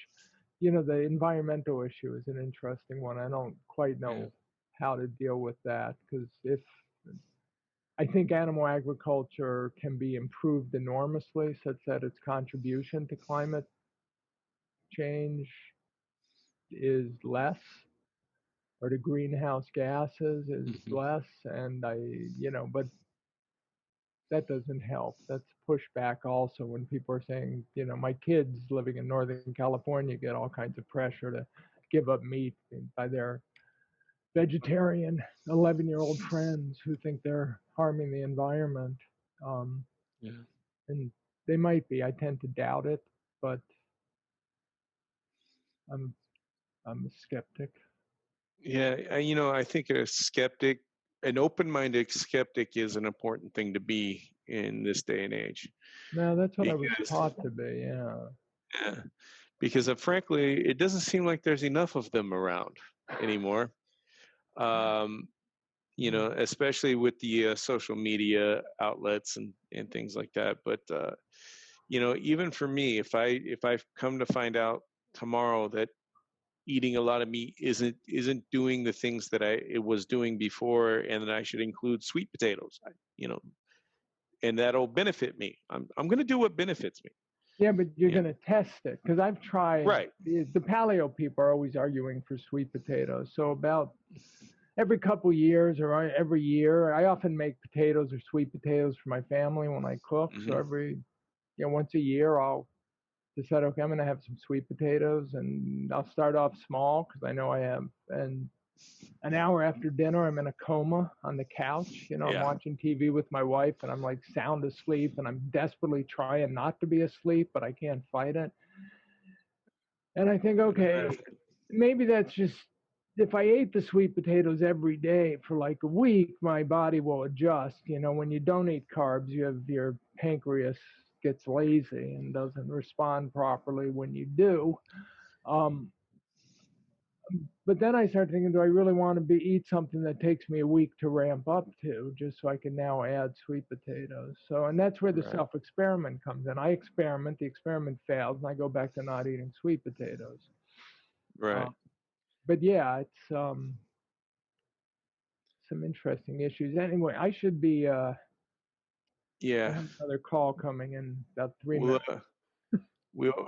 you know, the environmental issue is an interesting one. I don't quite know how to deal with that because I think animal agriculture can be improved enormously such that its contribution to climate change is less, or the greenhouse gases is less. And but that doesn't help. That's pushback also when people are saying, you know, my kids living in Northern California get all kinds of pressure to give up meat by their vegetarian 11-year-old friends who think they're harming the environment. And they might be. I tend to doubt it, but I'm a skeptic. yeah, I think an open-minded skeptic is an important thing to be in this day and age. No, that's what I was taught to be. Yeah, because frankly, it doesn't seem like there's enough of them around anymore. Especially with the social media outlets and things like that. But even for me, if I've come to find out tomorrow that eating a lot of meat isn't doing the things that it was doing before, and that I should include sweet potatoes, and that'll benefit me. I'm going to do what benefits me. Yeah, but you're going to test it because I've tried. Right. The paleo people are always arguing for sweet potatoes. So about every couple years or every year, I often make potatoes or sweet potatoes for my family when I cook. So once a year, I'll decide, okay, I'm going to have some sweet potatoes, and I'll start off small because I know I have. And an hour after dinner, I'm in a coma on the couch. I'm watching TV with my wife, and I'm like sound asleep, and I'm desperately trying not to be asleep, but I can't fight it. And I think, okay, maybe that's just, if I ate the sweet potatoes every day for like a week, my body will adjust. When you don't eat carbs, your pancreas gets lazy and doesn't respond properly when you do. But then I started thinking, do I really want to eat something that takes me a week to ramp up to, just so I can now add sweet potatoes? And that's where the self-experiment comes in. I experiment, the experiment fails, and I go back to not eating sweet potatoes. Right. But yeah, it's some interesting issues. Anyway, I should be I have another call coming in about 3 minutes.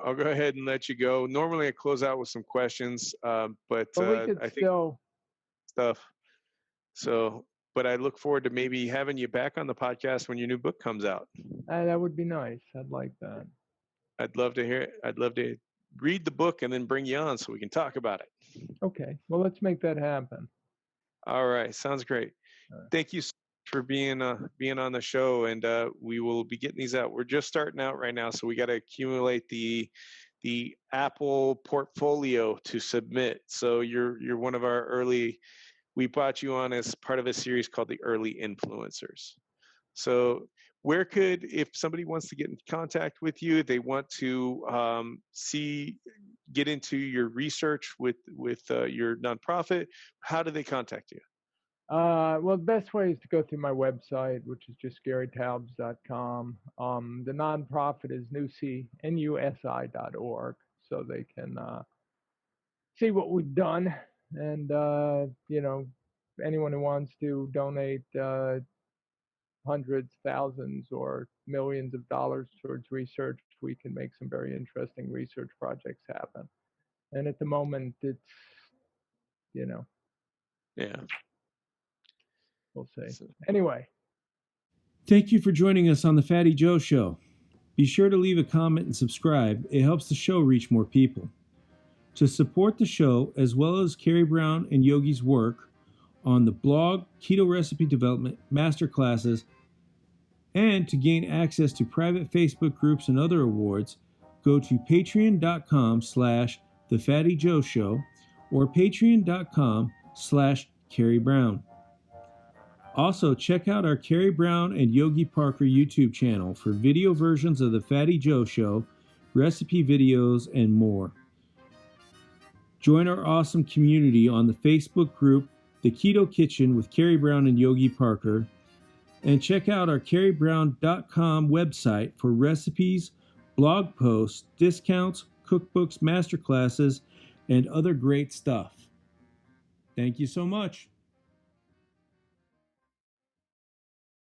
I'll go ahead and let you go. Normally I close out with some questions, but we could I think stuff. So, but I look forward to maybe having you back on the podcast when your new book comes out. That would be nice. I'd like that. I'd love to hear it. I'd love to read the book and then bring you on so we can talk about it. Okay. Well, let's make that happen. All right. Sounds great. Thank you so much for being on the show, and we will be getting these out. We're just starting out right now, so we got to accumulate the Apple portfolio to submit. So you're one of our early. We brought you on as part of a series called the Early Influencers. So if somebody wants to get in contact with you, they want to get into your research with your nonprofit, how do they contact you? Well, the best way is to go through my website, which is just garytaubes.com. The nonprofit is nusi.org, so they can see what we've done. And, anyone who wants to donate hundreds, thousands, or millions of dollars towards research, we can make some very interesting research projects happen. And at the moment, it's, Yeah. We'll see. Anyway. Thank you for joining us on the Fatty Joe Show. Be sure to leave a comment and subscribe. It helps the show reach more people. To support the show, as well as Carrie Brown and Yogi's work on the blog, keto recipe development, masterclasses, and to gain access to private Facebook groups and other awards, go to patreon.com/thefattyjoeshow or patreon.com/Carrie Brown. Also, check out our Carrie Brown and Yogi Parker YouTube channel for video versions of The Fatty Joe Show, recipe videos, and more. Join our awesome community on the Facebook group, The Keto Kitchen with Carrie Brown and Yogi Parker, and check out our carriebrown.com website for recipes, blog posts, discounts, cookbooks, masterclasses, and other great stuff. Thank you so much.